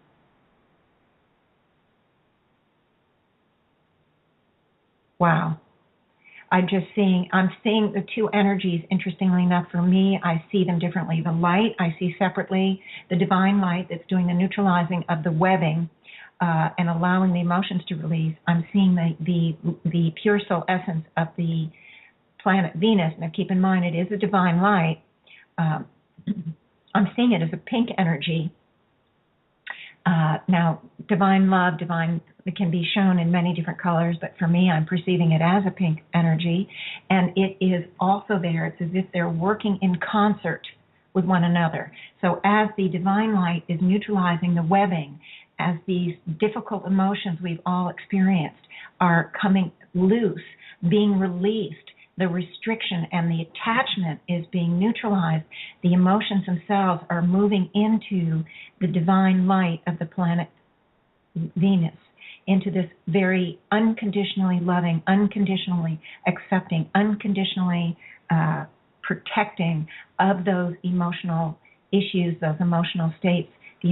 Speaker 1: Wow. I'm seeing the two energies, interestingly enough, for me. I see them differently. The light, I see separately. The divine light that's doing the neutralizing of the webbing and allowing the emotions to release. I'm seeing the pure soul essence of the planet Venus. Now, keep in mind, it is a divine light. I'm seeing it as a pink energy. Now, divine love, it can be shown in many different colors, but for me, I'm perceiving it as a pink energy, and it is also there. It's as if they're working in concert with one another. So as the divine light is neutralizing the webbing, as these difficult emotions we've all experienced are coming loose, being released, the restriction and the attachment is being neutralized, the emotions themselves are moving into the divine light of the planet Venus, into this very unconditionally loving, unconditionally accepting, unconditionally protecting of those emotional issues, those emotional states, the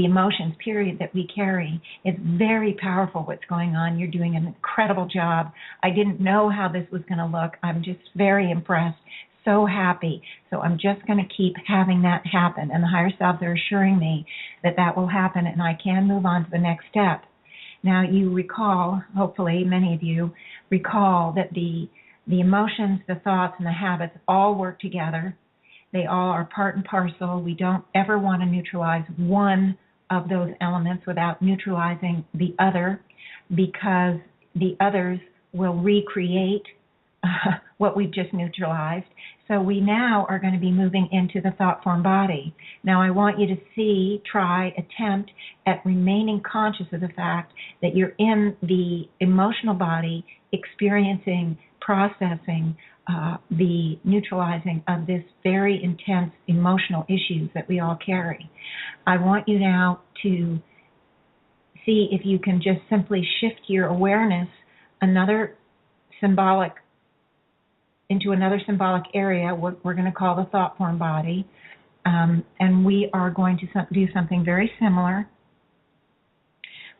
Speaker 1: emotions, period, that we carry. It's very powerful what's going on. You're doing an incredible job. I didn't know how this was going to look. I'm just very impressed, so happy. So I'm just going to keep having that happen. And the higher selves are assuring me that that will happen and I can move on to the next step. Now, you recall, hopefully many of you recall, that the emotions, the thoughts, and the habits all work together. They all are part and parcel. We don't ever want to neutralize one of those elements without neutralizing the other, because the others will recreate what we've just neutralized. So we now are going to be moving into the thought form body. Now I want you to attempt at remaining conscious of the fact that you're in the emotional body experiencing, processing, the neutralizing of this very intense emotional issues that we all carry. I want you now to see if you can just simply shift your awareness into another symbolic area, what we're going to call the thought form body, and we are going to do something very similar.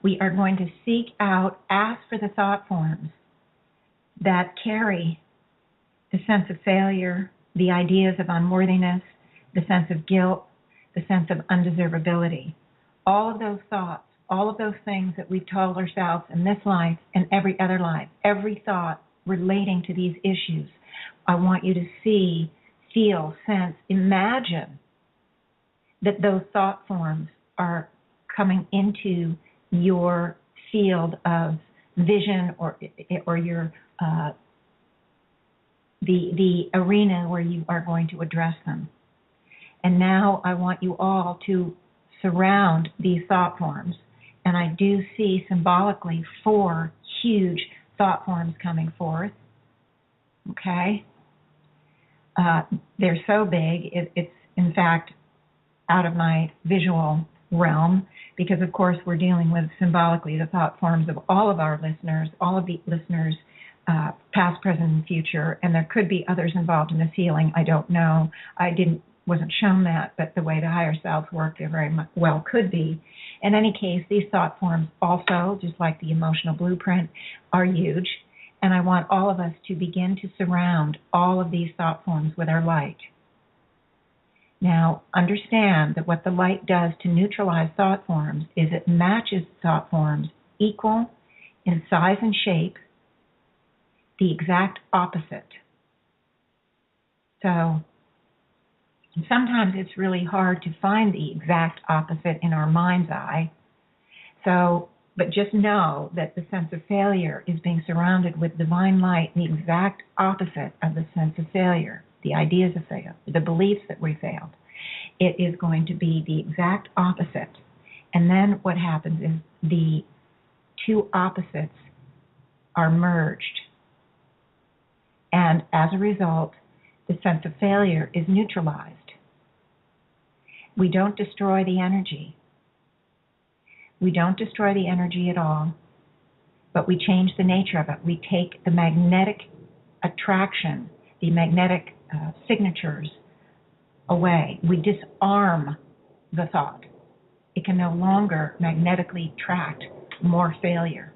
Speaker 1: We are going to seek out, ask for the thought forms that carry the sense of failure, the ideas of unworthiness, the sense of guilt, the sense of undeservability. All of those thoughts, all of those things that we've told ourselves in this life and every other life, every thought relating to these issues, I want you to see, feel, sense, imagine that those thought forms are coming into your field of vision or your the arena where you are going to address them. And now I want you all to surround these thought forms. And I do see symbolically 4 huge thought forms coming forth. Okay? They're so big, it's in fact out of my visual realm, because of course we're dealing with symbolically the thought forms of all of our listeners, all of the listeners, past, present, and future, and there could be others involved in this healing. I don't know. I didn't wasn't shown that, but the way the higher selves work, they very well could be. In any case, these thought forms also, just like the emotional blueprint, are huge. And I want all of us to begin to surround all of these thought forms with our light. Now, understand that what the light does to neutralize thought forms is it matches thought forms equal in size and shape, the exact opposite. So sometimes it's really hard to find the exact opposite in our mind's eye. But just know that the sense of failure is being surrounded with divine light, the exact opposite of the sense of failure, the ideas of failure, the beliefs that we failed. It is going to be the exact opposite. And then what happens is the two opposites are merged. And as a result, the sense of failure is neutralized. We don't destroy the energy. We don't destroy the energy at all, but we change the nature of it. We take the magnetic attraction, the magnetic signatures away. We disarm the thought. It can no longer magnetically attract more failure.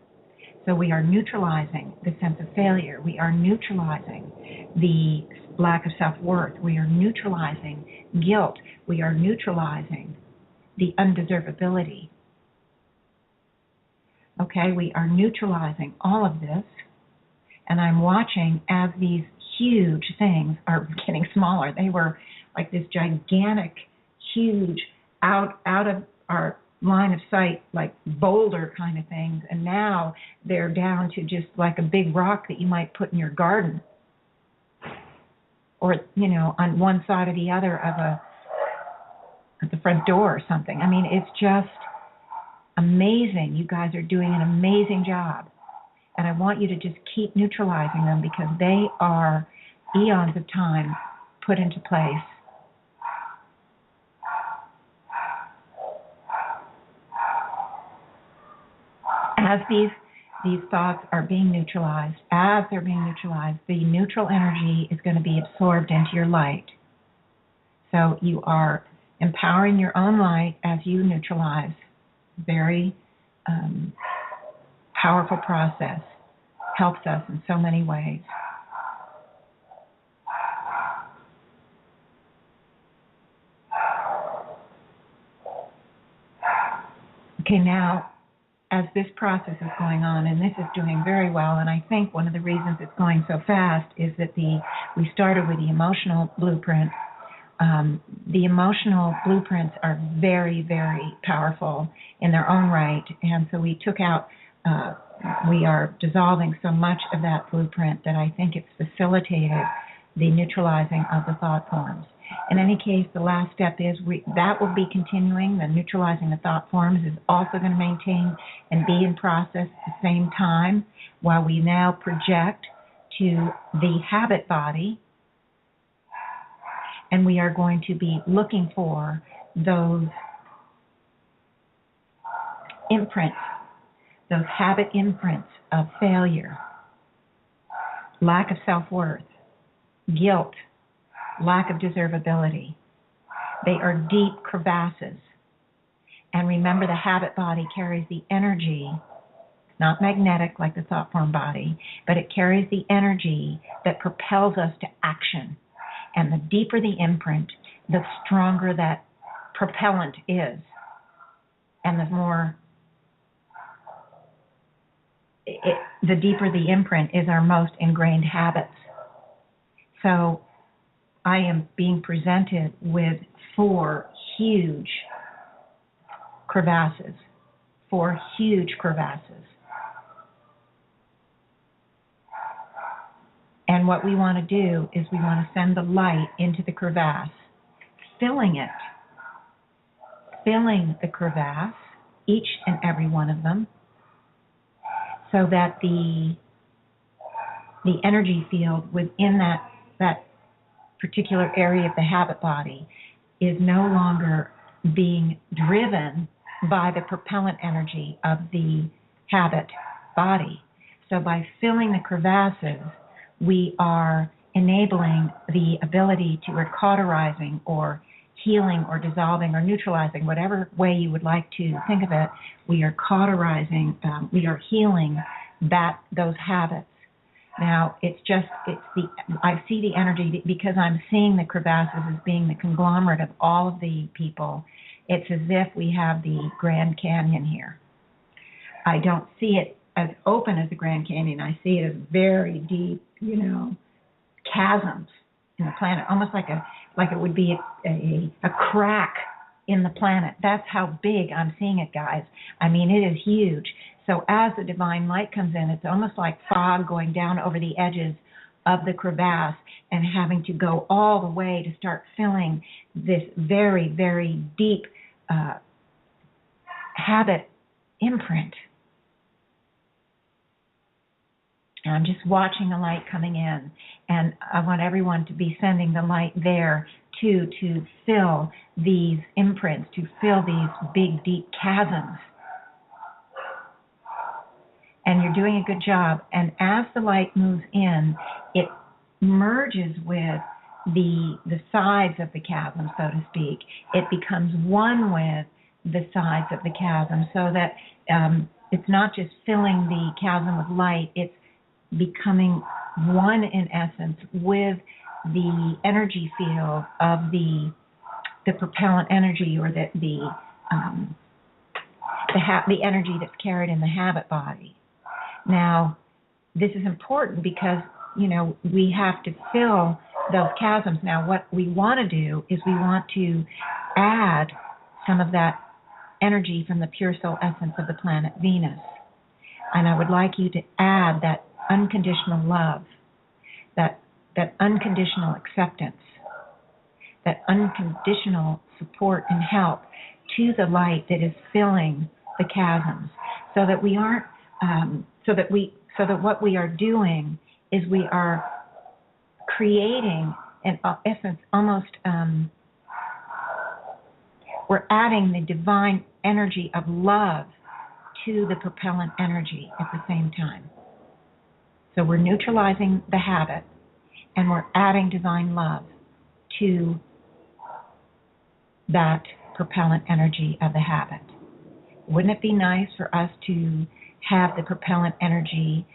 Speaker 1: So we are neutralizing the sense of failure. We are neutralizing the lack of self-worth. We are neutralizing guilt. We are neutralizing the undeservability. Okay, we are neutralizing all of this, and I'm watching as these huge things are getting smaller. They were like this gigantic, huge, out of our line of sight, like boulder kind of things, and now they're down to just like a big rock that you might put in your garden, or on one side or the other of at the front door or something. I mean, it's just amazing. You guys are doing an amazing job. And I want you to just keep neutralizing them because they are eons of time put into place. As these thoughts are being neutralized, as they're being neutralized, the neutral energy is going to be absorbed into your light. So you are empowering your own light as you neutralize. Very powerful process. Helps us in so many ways. Okay, now, as this process is going on, and this is doing very well, and I think one of the reasons it's going so fast is that we started with the emotional blueprint. The emotional blueprints are very, very powerful in their own right, and so we took out, we are dissolving so much of that blueprint that I think it's facilitated the neutralizing of the thought forms. In any case, the last step is that will be continuing. The neutralizing the thought forms is also going to maintain and be in process at the same time while we now project to the habit body. And we are going to be looking for those imprints, those habit imprints of failure, lack of self-worth, guilt, lack of deservability. They are deep crevasses. And remember, the habit body carries the energy, not magnetic like the thought form body, but it carries the energy that propels us to action. And the deeper the imprint, the stronger that propellant is. And the deeper the imprint is our most ingrained habits. So I am being presented with 4 huge crevasses. 4 huge crevasses. And what we want to do is we want to send the light into the crevasse, filling the crevasse, each and every one of them, so that the energy field within that particular area of the habit body is no longer being driven by the propellant energy of the habit body. So by filling the crevasses, we are enabling the ability to, or cauterizing or healing or dissolving or neutralizing, whatever way you would like to think of it. We are cauterizing, we are healing those habits. Now, I see the energy because I'm seeing the crevasses as being the conglomerate of all of the people. It's as if we have the Grand Canyon here. I don't see it as open as the Grand Canyon. I see it as very deep, chasms in the planet, almost like it would be a crack in the planet. That's how big I'm seeing it, guys. I mean, it is huge. So as the divine light comes in, it's almost like fog going down over the edges of the crevasse and having to go all the way to start filling this very, very deep habit imprint. And I'm just watching the light coming in, and I want everyone to be sending the light there to fill these imprints, to fill these big, deep chasms. And you're doing a good job. And as the light moves in, it merges with the sides of the chasm, so to speak. It becomes one with the sides of the chasm, so that it's not just filling the chasm with light, it's becoming one in essence with the energy field of the propellant energy, or the energy that's carried in the habit body. Now, this is important because we have to fill those chasms. Now, what we want to do is we want to add some of that energy from the pure soul essence of the planet Venus, and I would like you to add that unconditional love, that unconditional acceptance, that unconditional support and help to the light that is filling the chasms, so that we aren't, so that what we are doing is we are creating, in essence, almost, we're adding the divine energy of love to the propellant energy at the same time. So we're neutralizing the habit, and we're adding divine love to that propellant energy of the habit. Wouldn't it be nice for us to have the propellant energy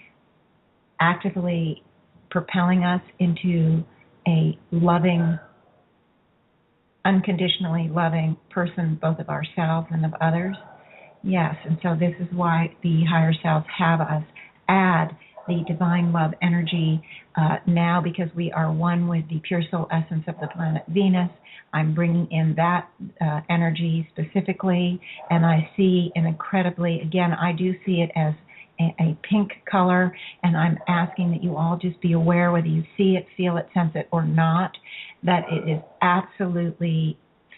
Speaker 1: actively propelling us into a loving, unconditionally loving person, both of ourselves and of others? Yes, and so this is why the higher selves have us add the divine love energy now, because we are one with the pure soul essence of the planet Venus. I'm bringing in that energy specifically, and I see an incredibly, again, I do see it as a pink color, and I'm asking that you all just be aware, whether you see it, feel it, sense it, or not, that it is absolutely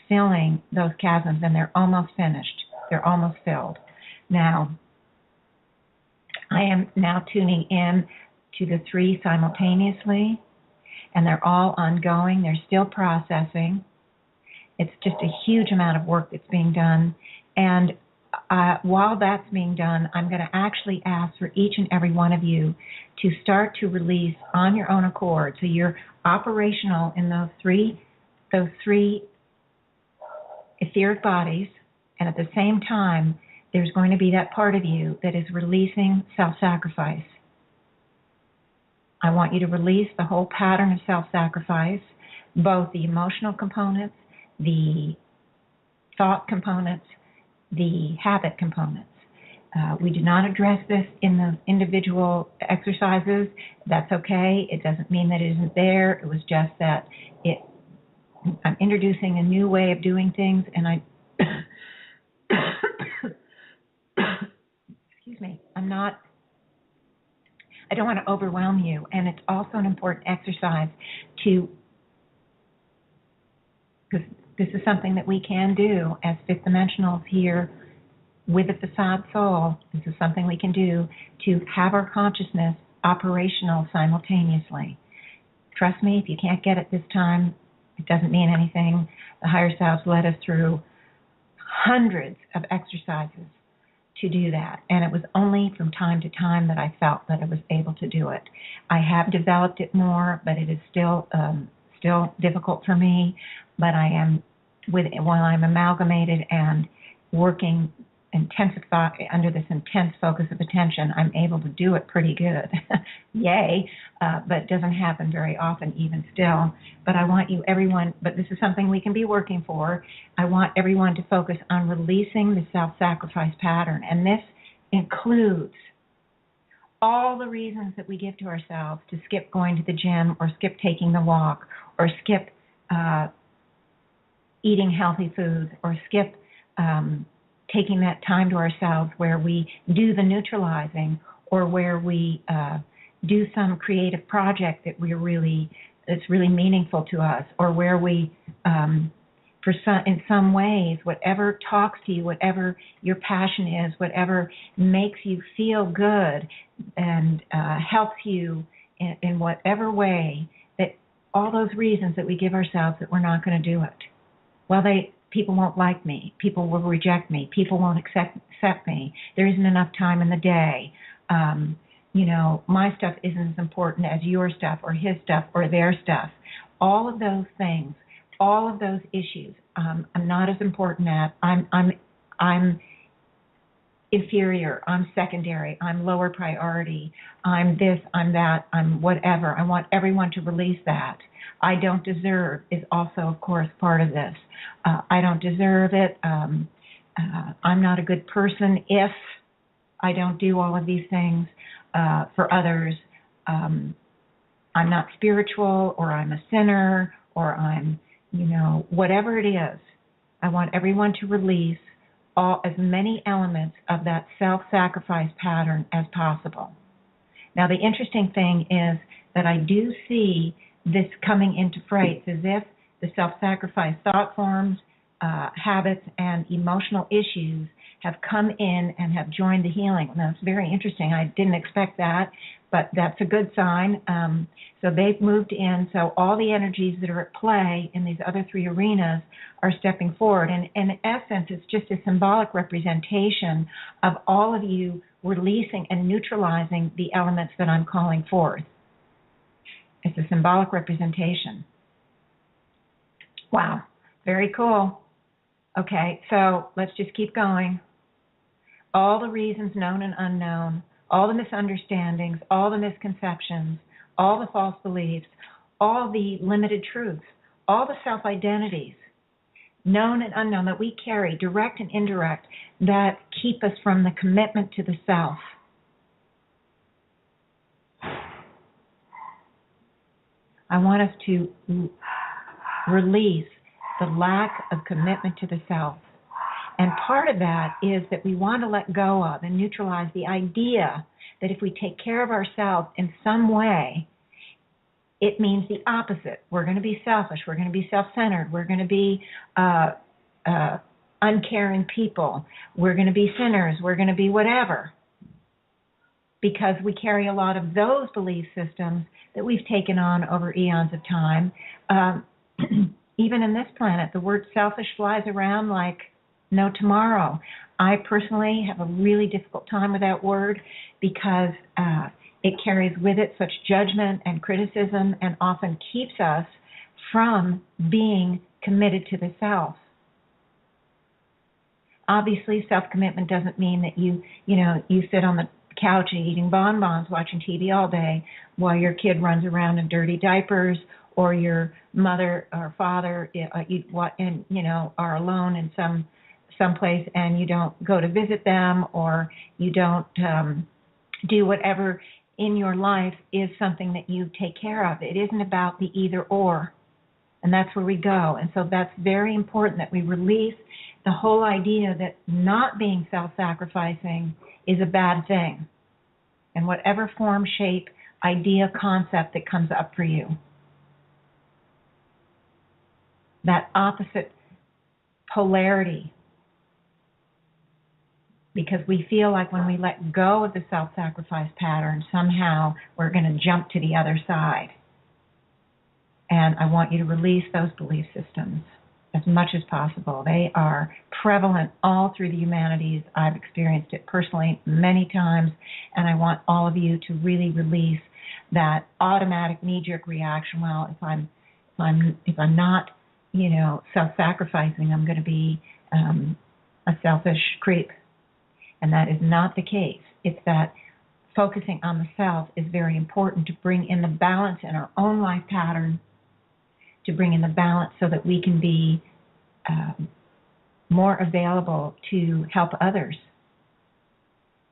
Speaker 1: filling those chasms, and they're almost finished. They're almost filled. Now, I am now tuning in to the three simultaneously, and they're all ongoing. They're still processing. It's just a huge amount of work that's being done. And while that's being done, I'm going to actually ask for each and every one of you to start to release on your own accord. So you're operational in those three etheric bodies, and at the same time, there's going to be that part of you that is releasing self-sacrifice. I want you to release the whole pattern of self-sacrifice, both the emotional components, the thought components, the habit components. We do not address this in the individual exercises. That's okay. It doesn't mean that it isn't there. It was just that I'm introducing a new way of doing things, and excuse me, I don't want to overwhelm you, and it's also an important exercise because this is something that we can do as fifth dimensionals here with the facade soul. This is something we can do to have our consciousness operational simultaneously. Trust me, if you can't get it this time, it doesn't mean anything. The higher selves led us through hundreds of exercises to do that. And it was only from time to time that I felt that I was able to do it. I have developed it more, but it is still difficult for me. But I am, while I'm amalgamated and working under this intense focus of attention, I'm able to do it pretty good. Yay. But it doesn't happen very often even still. But I want everyone, but this is something we can be working for. I want everyone to focus on releasing the self-sacrifice pattern. And this includes all the reasons that we give to ourselves to skip going to the gym or skip taking the walk or skip eating healthy foods or skip taking that time to ourselves where we do the neutralizing or where we do some creative project that's really meaningful to us, or where we, in some ways, whatever talks to you, whatever your passion is, whatever makes you feel good and helps you in whatever way, that all those reasons that we give ourselves that we're not going to do it. Well, people won't like me. People will reject me. People won't accept me. There isn't enough time in the day. My stuff isn't as important as your stuff or his stuff or their stuff. All of those things, all of those issues, I'm not as important at. I'm inferior. I'm secondary. I'm lower priority. I'm this. I'm that. I'm whatever. I want everyone to release that. I don't deserve is also, of course, part of this. I don't deserve it. I'm not a good person if I don't do all of these things for others. I'm not spiritual, or I'm a sinner, or I'm, whatever it is. I want everyone to release as many elements of that self-sacrifice pattern as possible. Now, the interesting thing is that I do see this coming into fray. It's as if the self-sacrifice thought forms, habits, and emotional issues have come in and have joined the healing. Now, it's very interesting. I didn't expect that, but that's a good sign. So they've moved in. So all the energies that are at play in these other three arenas are stepping forward. And in essence, it's just a symbolic representation of all of you releasing and neutralizing the elements that I'm calling forth. It's a symbolic representation. Wow, very cool. Okay, so let's just keep going. All the reasons known and unknown, all the misunderstandings, all the misconceptions, all the false beliefs, all the limited truths, all the self-identities, known and unknown, that we carry, direct and indirect, that keep us from the commitment to the self. I want us to release the lack of commitment to the self. And part of that is that we want to let go of and neutralize the idea that if we take care of ourselves in some way, it means the opposite. We're going to be selfish. We're going to be self-centered. We're going to be uncaring people. We're going to be sinners. We're going to be whatever. Because we carry a lot of those belief systems that we've taken on over eons of time. Even in this planet, the word selfish flies around like no tomorrow. I personally have a really difficult time with that word because it carries with it such judgment and criticism and often keeps us from being committed to the self. Obviously, self-commitment doesn't mean that you sit on the couch and eating bonbons, watching TV all day while your kid runs around in dirty diapers, or your mother or father are alone in some place and you don't go to visit them, or you don't do whatever in your life is something that you take care of. It isn't about the either or, and that's where we go. And so that's very important that we release the whole idea that not being self-sacrificing is a bad thing, in whatever form, shape, idea, concept that comes up for you. That opposite polarity. Because we feel like when we let go of the self-sacrifice pattern, somehow we're going to jump to the other side. And I want you to release those belief systems. as much as possible. They are prevalent all through the humanities. I've experienced it personally many times, and I want all of you to really release that automatic knee-jerk reaction. Well, if I'm not, self-sacrificing, I'm going to be a selfish creep, and that is not the case. It's that focusing on the self is very important to bring in the balance in our own life pattern, to bring in the balance so that we can be more available to help others.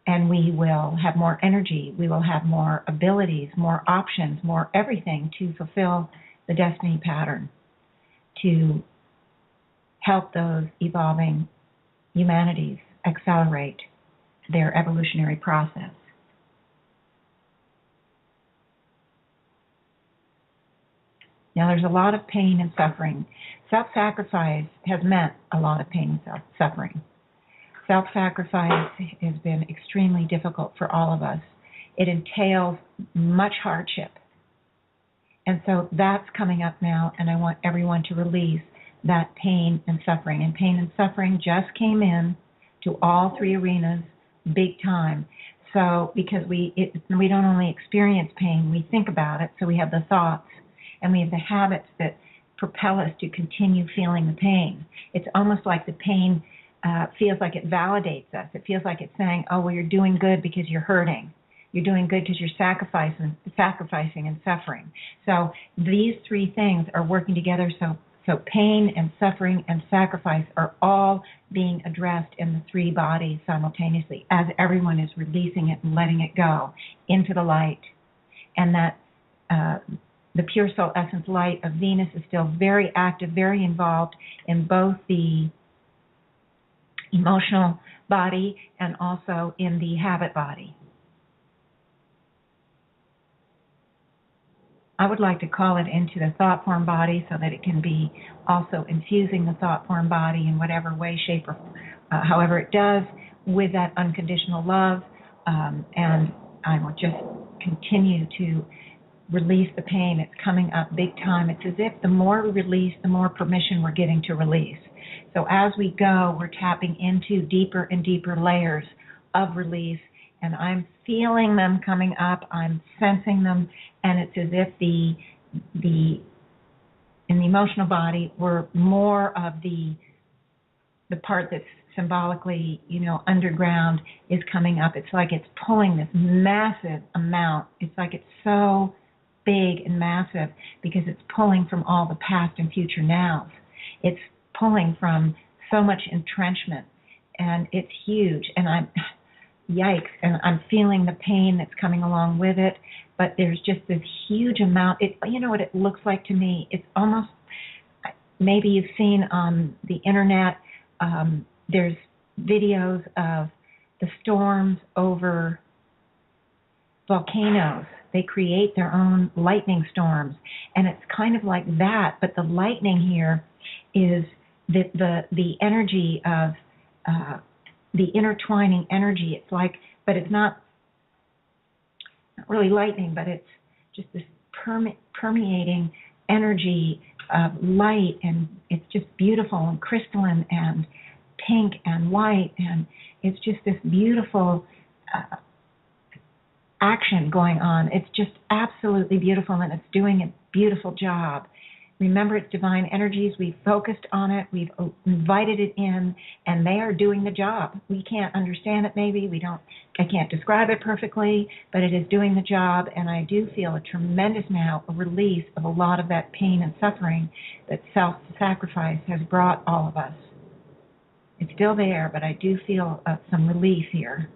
Speaker 1: And we will have more energy, we will have more abilities, more options, more everything to fulfill the destiny pattern, to help those evolving humanities accelerate their evolutionary process. Now, there's a lot of pain and suffering. Self-sacrifice has meant a lot of pain and suffering. Self-sacrifice has been extremely difficult for all of us. It entails much hardship. And so that's coming up now, and I want everyone to release that pain and suffering. And pain and suffering just came in to all three arenas big time. So because we don't only experience pain, we think about it, so we have the thoughts, and we have the habits that propel us to continue feeling the pain. It's almost like the pain feels like it validates us. It feels like it's saying, oh, well, you're doing good because you're hurting. You're doing good because you're sacrificing and suffering. So these three things are working together. So pain and suffering and sacrifice are all being addressed in the three bodies simultaneously as everyone is releasing it and letting it go into the light. And that the pure soul essence light of Venus is still very active, very involved in both the emotional body and also in the habit body. I would like to call it into the thought form body so that it can be also infusing the thought form body in whatever way, shape, or however it does with that unconditional love. And I will just continue to release the pain. It's coming up big time. It's as if the more we release, the more permission we're getting to release. So as we go, we're tapping into deeper and deeper layers of release, and I'm feeling them coming up. I'm sensing them, and it's as if in the emotional body, we're more of the part that's symbolically, underground is coming up. It's like it's pulling this massive amount. It's like it's so big and massive because it's pulling from all the past and future nows. It's pulling from so much entrenchment, and it's huge. And yikes, and I'm feeling the pain that's coming along with it, but there's just this huge amount. You know what it looks like to me? It's almost, maybe you've seen on the internet, there's videos of the storms over volcanoes. They create their own lightning storms, and it's kind of like that, but the lightning here is the energy of the intertwining energy. It's like, but it's not really lightning, but it's just this permeating energy of light, and it's just beautiful and crystalline and pink and white, and it's just this beautiful action going on. It's just absolutely beautiful, and it's doing a beautiful job. Remember, it's divine energies. We've focused on it. We've invited it in, and they are doing the job. We can't understand it, maybe. I can't describe it perfectly, but it is doing the job, and I do feel a tremendous now release of a lot of that pain and suffering that self-sacrifice has brought all of us. It's still there, but I do feel some relief here.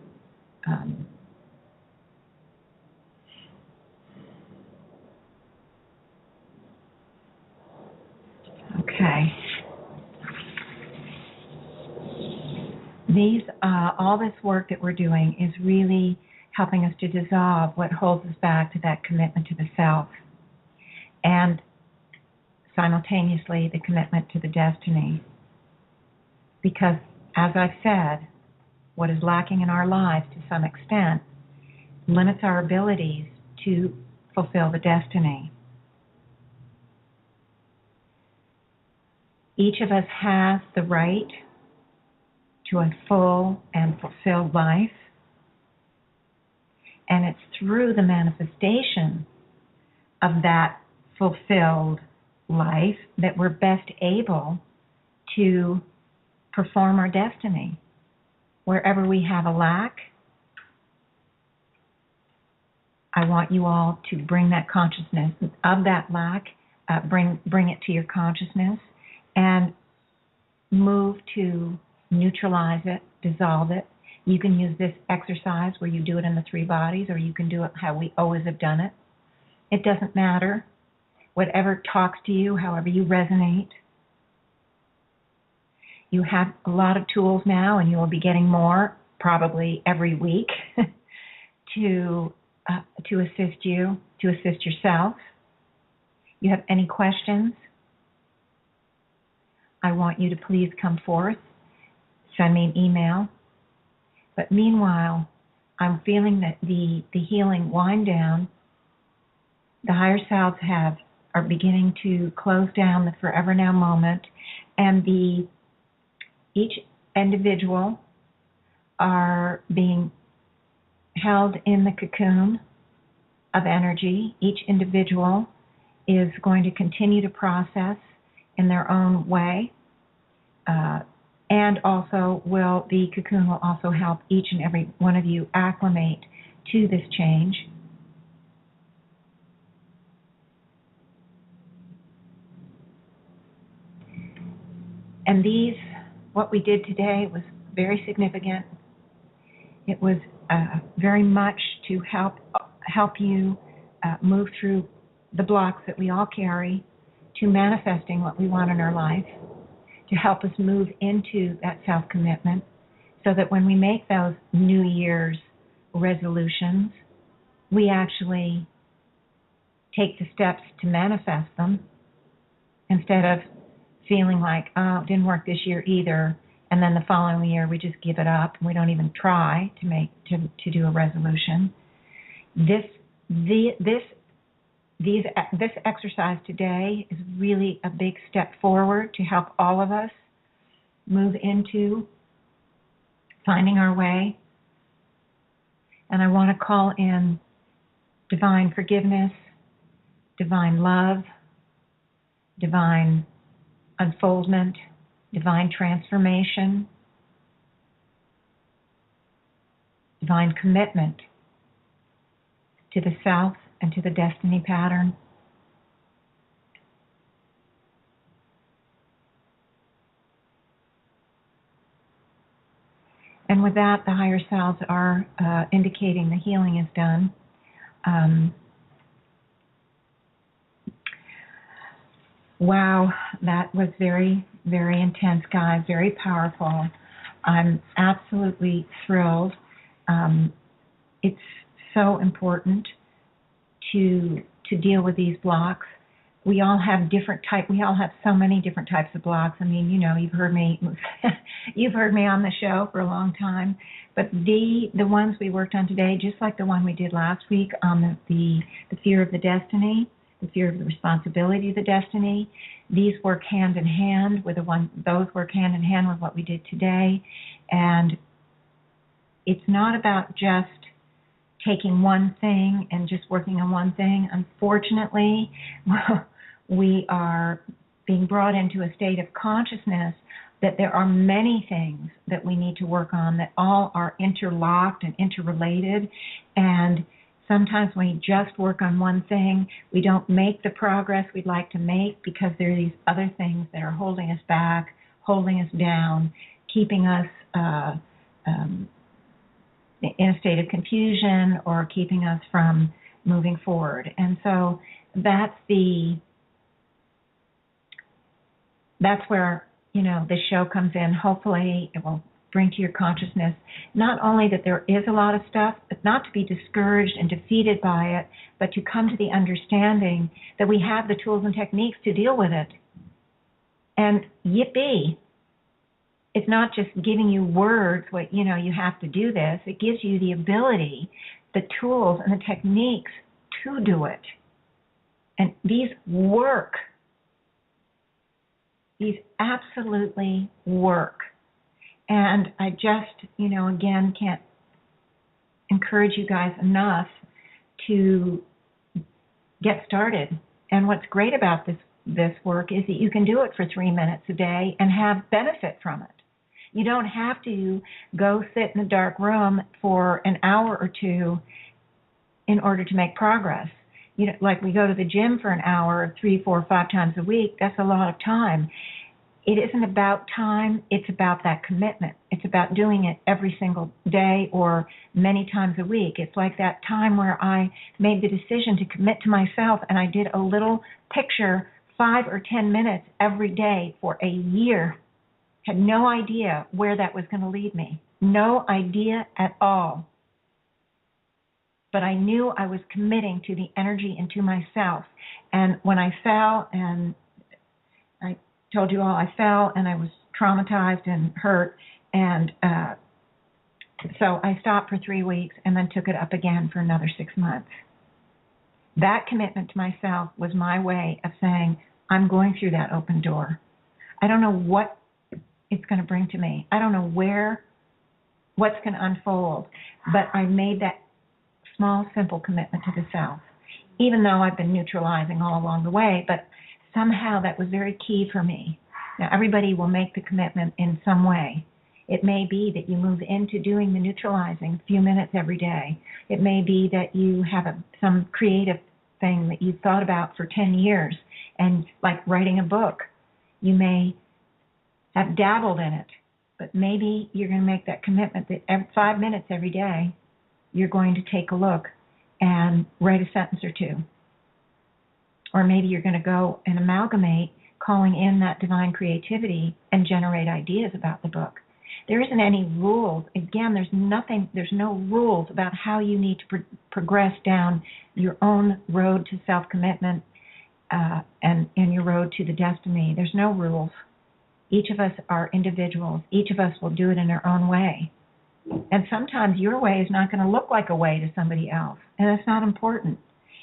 Speaker 1: Okay. All this work that we're doing is really helping us to dissolve what holds us back to that commitment to the self, and simultaneously the commitment to the destiny. Because, as I've said, what is lacking in our lives to some extent limits our abilities to fulfill the destiny. Each of us has the right to a full and fulfilled life. And it's through the manifestation of that fulfilled life that we're best able to perform our destiny. Wherever we have a lack, I want you all to bring that consciousness of that lack, bring it to your consciousness, and move to neutralize it, dissolve it. You can use this exercise where you do it in the 3 bodies, or you can do it how we always have done it. It doesn't matter. Whatever talks to you, however you resonate. You have a lot of tools now, and you will be getting more probably every week to assist you, to assist yourself. You have any questions, I want you to please come forth. Send me an email. But meanwhile, I'm feeling that the healing wind down. The higher selves are beginning to close down the forever now moment, and each individual are being held in the cocoon of energy. Each individual is going to continue to process in their own way, and also the cocoon will also help each and every one of you acclimate to this change. And what we did today was very significant. It was very much to help you move through the blocks that we all carry to manifesting what we want in our life, to help us move into that self-commitment, so that when we make those New Year's resolutions, we actually take the steps to manifest them instead of feeling like, oh, it didn't work this year either, and then the following year we just give it up and we don't even try to do a resolution. This exercise today is really a big step forward to help all of us move into finding our way. And I want to call in divine forgiveness, divine love, divine unfoldment, divine transformation, divine commitment to the self and to the destiny pattern. And with that, the higher selves are indicating the healing is done. Wow, that was very, very intense, guys, very powerful. I'm absolutely thrilled. It's so important to deal with these blocks. We all have so many different types of blocks. I mean, you've heard me on the show for a long time, but the ones we worked on today, just like the one we did last week on the fear of the destiny, the fear of the responsibility of the destiny, these work hand in hand with those work hand in hand with what we did today. And it's not about just taking one thing and just working on one thing. Unfortunately, we are being brought into a state of consciousness that there are many things that we need to work on that all are interlocked and interrelated. And sometimes when we just work on one thing, we don't make the progress we'd like to make because there are these other things that are holding us back, holding us down, keeping us in a state of confusion or keeping us from moving forward. And so that's where, this show comes in. Hopefully it will bring to your consciousness not only that there is a lot of stuff, but not to be discouraged and defeated by it, but to come to the understanding that we have the tools and techniques to deal with it. And yippee! It's not just giving you words, you have to do this. It gives you the ability, the tools and the techniques to do it. And these work. These absolutely work. And I just, again, can't encourage you guys enough to get started. And what's great about this work is that you can do it for 3 minutes a day and have benefit from it. You don't have to go sit in a dark room for an hour or two in order to make progress. Like we go to the gym for an hour, 3, 4, 5 times a week. That's a lot of time. It isn't about time. It's about that commitment. It's about doing it every single day or many times a week. It's like that time where I made the decision to commit to myself and I did a little picture 5 or 10 minutes every day for a year. Had no idea where that was going to lead me. No idea at all. But I knew I was committing to the energy and to myself. And when I fell, and I told you all I fell and I was traumatized and hurt, and so I stopped for 3 weeks and then took it up again for another 6 months. That commitment to myself was my way of saying, I'm going through that open door. I don't know what it's going to bring to me. I don't know what's going to unfold, but I made that small, simple commitment to the self, even though I've been neutralizing all along the way, but somehow that was very key for me. Now, everybody will make the commitment in some way. It may be that you move into doing the neutralizing a few minutes every day. It may be that you have some creative thing that you've thought about for 10 years, and like writing a book. You may have dabbled in it, but maybe you're going to make that commitment that every 5 minutes every day, you're going to take a look and write a sentence or two. Or maybe you're going to go and amalgamate, calling in that divine creativity and generate ideas about the book. There isn't any rules. Again, there's no rules about how you need to progress down your own road to self-commitment and your road to the destiny. There's no rules. Each of us are individuals. Each of us will do it in our own way. And sometimes your way is not going to look like a way to somebody else, and that's not important.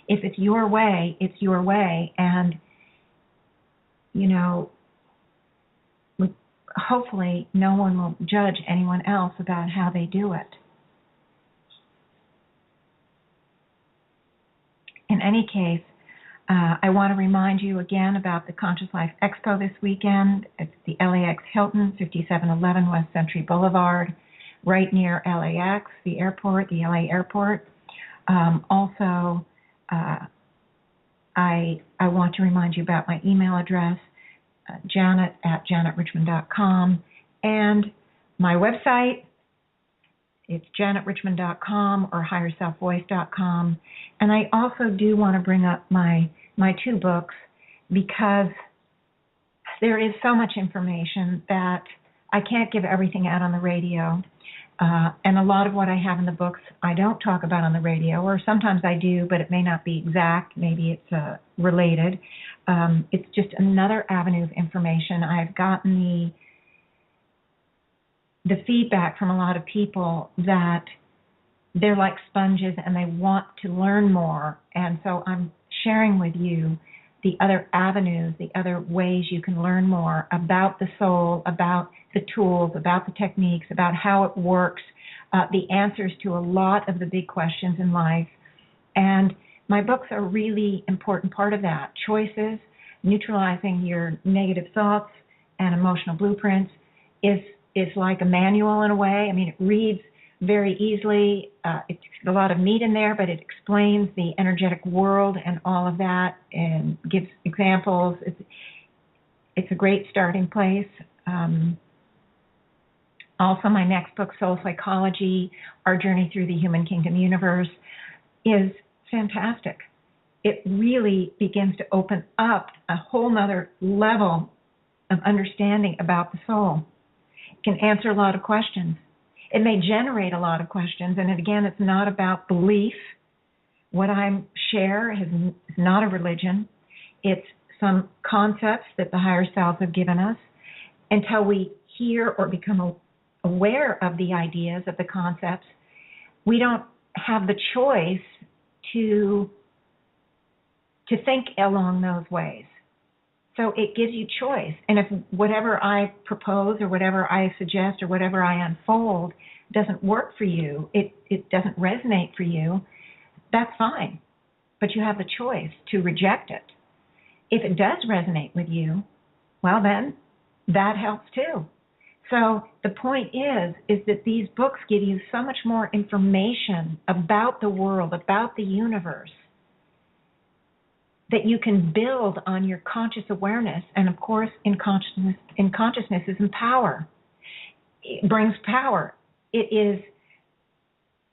Speaker 1: If it's your way, it's your way, and, hopefully no one will judge anyone else about how they do it. In any case, I want to remind you again about the Conscious Life Expo this weekend. It's the LAX Hilton, 5711 West Century Boulevard, right near LAX, the airport, the LA airport. Also, I want to remind you about my email address, janet@janetrichmond.com, and my website. It's janetrichmond.com or higherselfvoice.com. And I also do want to bring up my 2 books, because there is so much information that I can't give everything out on the radio. And a lot of what I have in the books I don't talk about on the radio, or sometimes I do, but it may not be exact. Maybe it's related. It's just another avenue of information. I've gotten the feedback from a lot of people that they're like sponges and they want to learn more. And so I'm sharing with you the other avenues, the other ways you can learn more about the soul, about the tools, about the techniques, about how it works, the answers to a lot of the big questions in life. And my books are a really important part of that. Choices, neutralizing your negative thoughts and emotional blueprints is like a manual in a way. I mean, it reads very easily. It's a lot of meat in there, but it explains the energetic world and all of that and gives examples. It's a great starting place. Also, my next book, Soul Psychology, Our Journey Through the Human Kingdom Universe, is fantastic. It really begins to open up a whole nother level of understanding about the soul. It can answer a lot of questions. It may generate a lot of questions, and again, it's not about belief. What I share is not a religion. It's some concepts that the higher selves have given us. Until we hear or become aware of the ideas, of the concepts, we don't have the choice to think along those ways. So it gives you choice. And if whatever I propose or whatever I suggest or whatever I unfold doesn't work for you, it doesn't resonate for you, that's fine. But you have the choice to reject it. If it does resonate with you, well then, that helps too. So the point is that these books give you so much more information about the world, about the universe, that you can build on your conscious awareness. And of course, in consciousness is in power. It brings power. It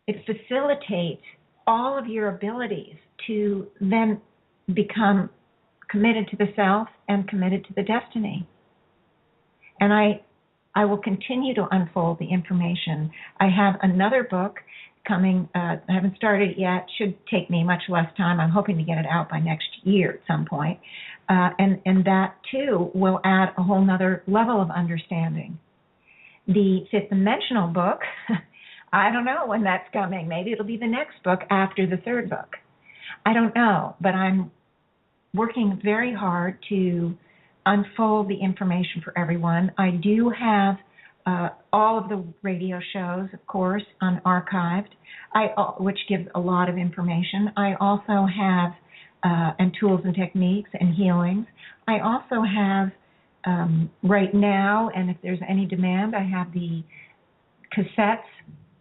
Speaker 1: facilitates all of your abilities to then become committed to the self and committed to the destiny. And I will continue to unfold the information. I have another book coming. I haven't started it yet. Should take me much less time. I'm hoping to get it out by next year at some point. And that, too, will add a whole nother level of understanding. The Fifth Dimensional book, I don't know when that's coming. Maybe it'll be the next book after the third book. I don't know, but I'm working very hard to unfold the information for everyone. I do have all of the radio shows, of course, archived, which gives a lot of information. I also have and tools and techniques and healings. I also have right now, and if there's any demand, I have the cassettes.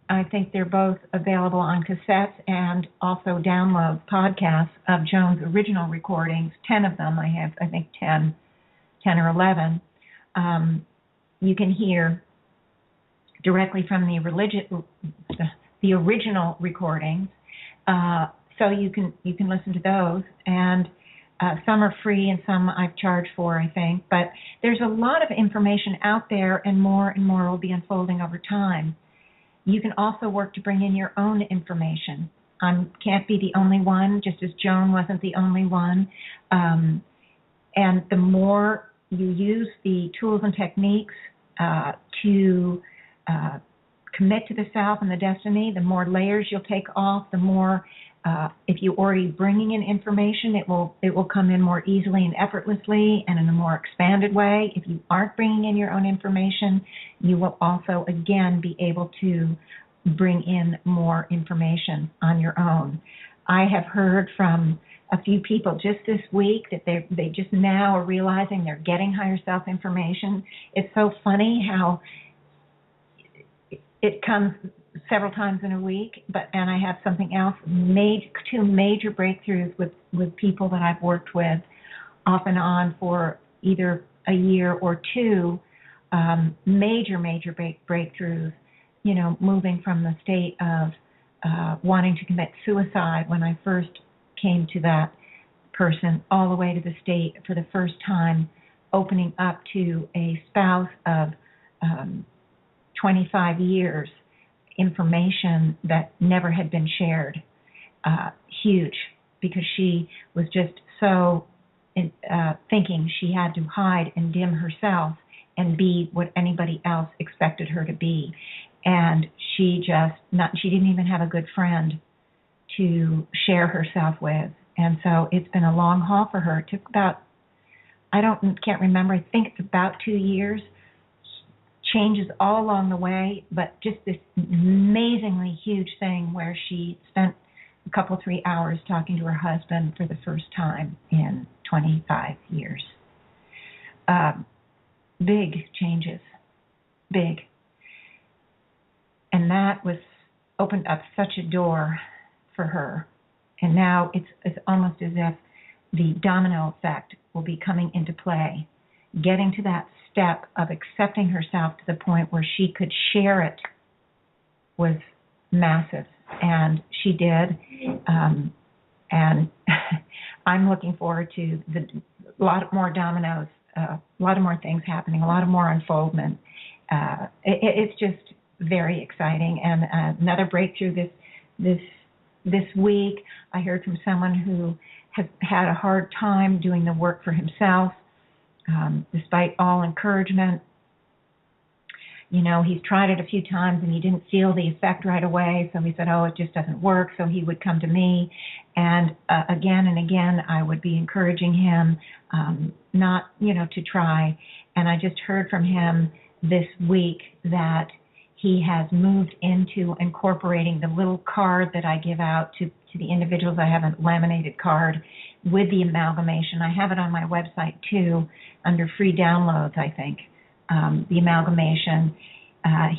Speaker 1: I think they're both available on cassettes and also download podcasts of Joan's original recordings, 10 of them. I have, I think, 10 or 11. You can hear directly from the original recordings. So you can listen to those, and some are free and some I've charged for, I think. But there's a lot of information out there, and more will be unfolding over time. You can also work to bring in your own information. Can't be the only one, just as Joan wasn't the only one. And the more you use the tools and techniques to commit to the self and the destiny, the more layers you'll take off, the more, if you're already bringing in information, it will come in more easily and effortlessly and in a more expanded way. If you aren't bringing in your own information, you will also, again, be able to bring in more information on your own. I have heard from a few people just this week that they just now are realizing they're getting higher self information. It's so funny how it comes several times in a week, and I have something else, two major breakthroughs with people that I've worked with off and on for either a year or two, major breakthroughs, moving from the state of wanting to commit suicide when I first came to that person, all the way to the state for the first time opening up to a spouse of 25 years, information that never had been shared. Huge, because she was just so thinking she had to hide and dim herself and be what anybody else expected her to be. And she didn't even have a good friend to share herself with. And so it's been a long haul for her. It took about, can't remember, I think it's about 2 years. Changes all along the way, but just this amazingly huge thing where she spent a couple, 3 hours talking to her husband for the first time in 25 years. Big changes, big. And that opened up such a door for her. And now it's almost as if the domino effect will be coming into play, getting to that step of accepting herself to the point where she could share it was massive. And she did. And I'm looking forward to a lot more dominoes, a lot of more things happening, a lot of more unfoldment. It's just very exciting. And another breakthrough this week, I heard from someone who has had a hard time doing the work for himself, despite all encouragement. he's tried it a few times and he didn't feel the effect right away. So he said, oh, it just doesn't work. So he would come to me. And again and again, I would be encouraging him not, to try. And I just heard from him this week that he has moved into incorporating the little card that I give out to the individuals. I have a laminated card with the amalgamation. I have it on my website too, under free downloads, I think. The amalgamation.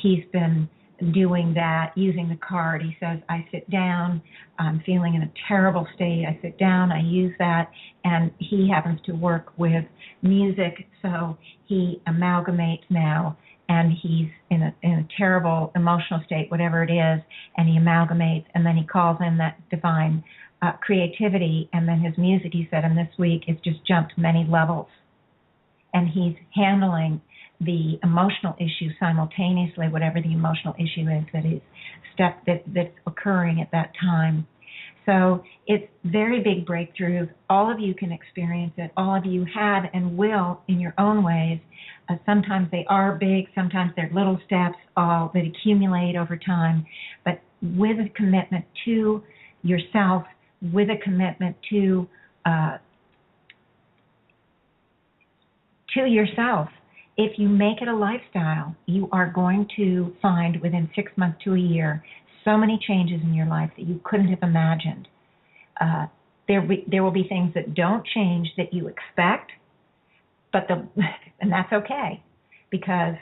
Speaker 1: He's been doing that, using the card. He says, I sit down, I'm feeling in a terrible state. I sit down, I use that, and he happens to work with music, so he amalgamates now, and he's in a terrible emotional state, whatever it is, and he amalgamates, and then he calls in that divine creativity, and then his music, he said, and this week it's just jumped many levels. And he's handling the emotional issue simultaneously, whatever the emotional issue is that's occurring at that time. So it's very big breakthroughs. All of you can experience it. All of you have and will in your own ways. Sometimes they are big, sometimes they're little steps all that accumulate over time. But with a commitment to yourself, with a commitment to yourself, if you make it a lifestyle, you are going to find within 6 months to a year so many changes in your life that you couldn't have imagined. There will be things that don't change that you expect, and that's okay, because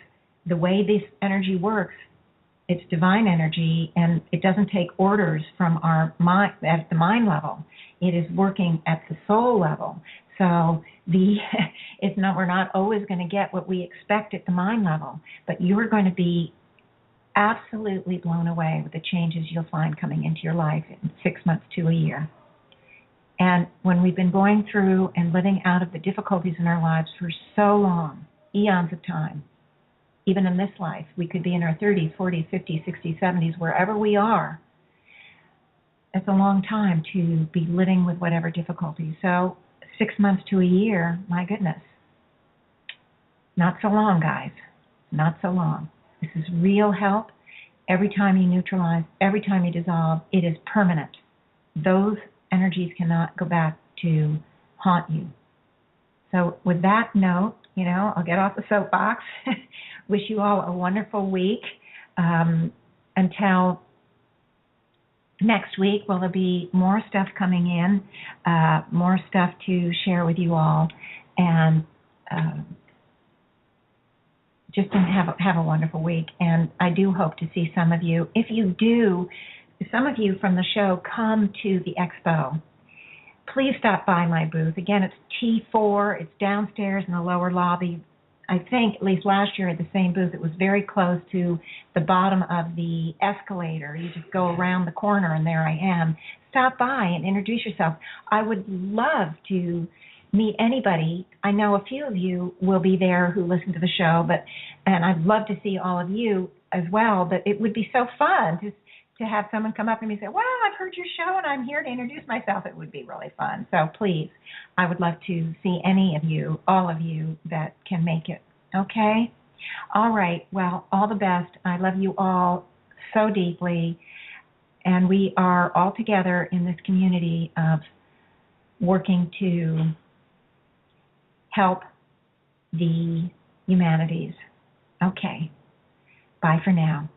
Speaker 1: the way this energy works, it's divine energy, and it doesn't take orders from our mind at the mind level. It is working at the soul level. So we're not always going to get what we expect at the mind level, but you're going to be absolutely blown away with the changes you'll find coming into your life in 6 months to a year. And when we've been going through and living out of the difficulties in our lives for so long, eons of time, even in this life, we could be in our 30s, 40s, 50s, 60s, 70s, wherever we are. It's a long time to be living with whatever difficulty. So 6 months to a year, my goodness. Not so long, guys. Not so long. This is real help. Every time you neutralize, every time you dissolve, it is permanent. Those energies cannot go back to haunt you. So with that note, I'll get off the soapbox. Wish you all a wonderful week. Until next week, there'll be more stuff coming in, more stuff to share with you all, and just have a wonderful week. And I do hope to see some of you. If you do, some of you from the show come to the expo, please stop by my booth. Again, it's T4. It's downstairs in the lower lobby. I think, at least last year at the same booth, it was very close to the bottom of the escalator. You just go around the corner, and there I am. Stop by and introduce yourself. I would love to meet anybody. I know a few of you will be there who listen to the show, and I'd love to see all of you as well. But it would be so fun to have someone come up to me and say, well, I've heard your show and I'm here to introduce myself. It would be really fun. So please, I would love to see any of you, all of you that can make it. Okay? All right. Well, all the best. I love you all so deeply. And we are all together in this community of working to help the humanities. Okay. Bye for now.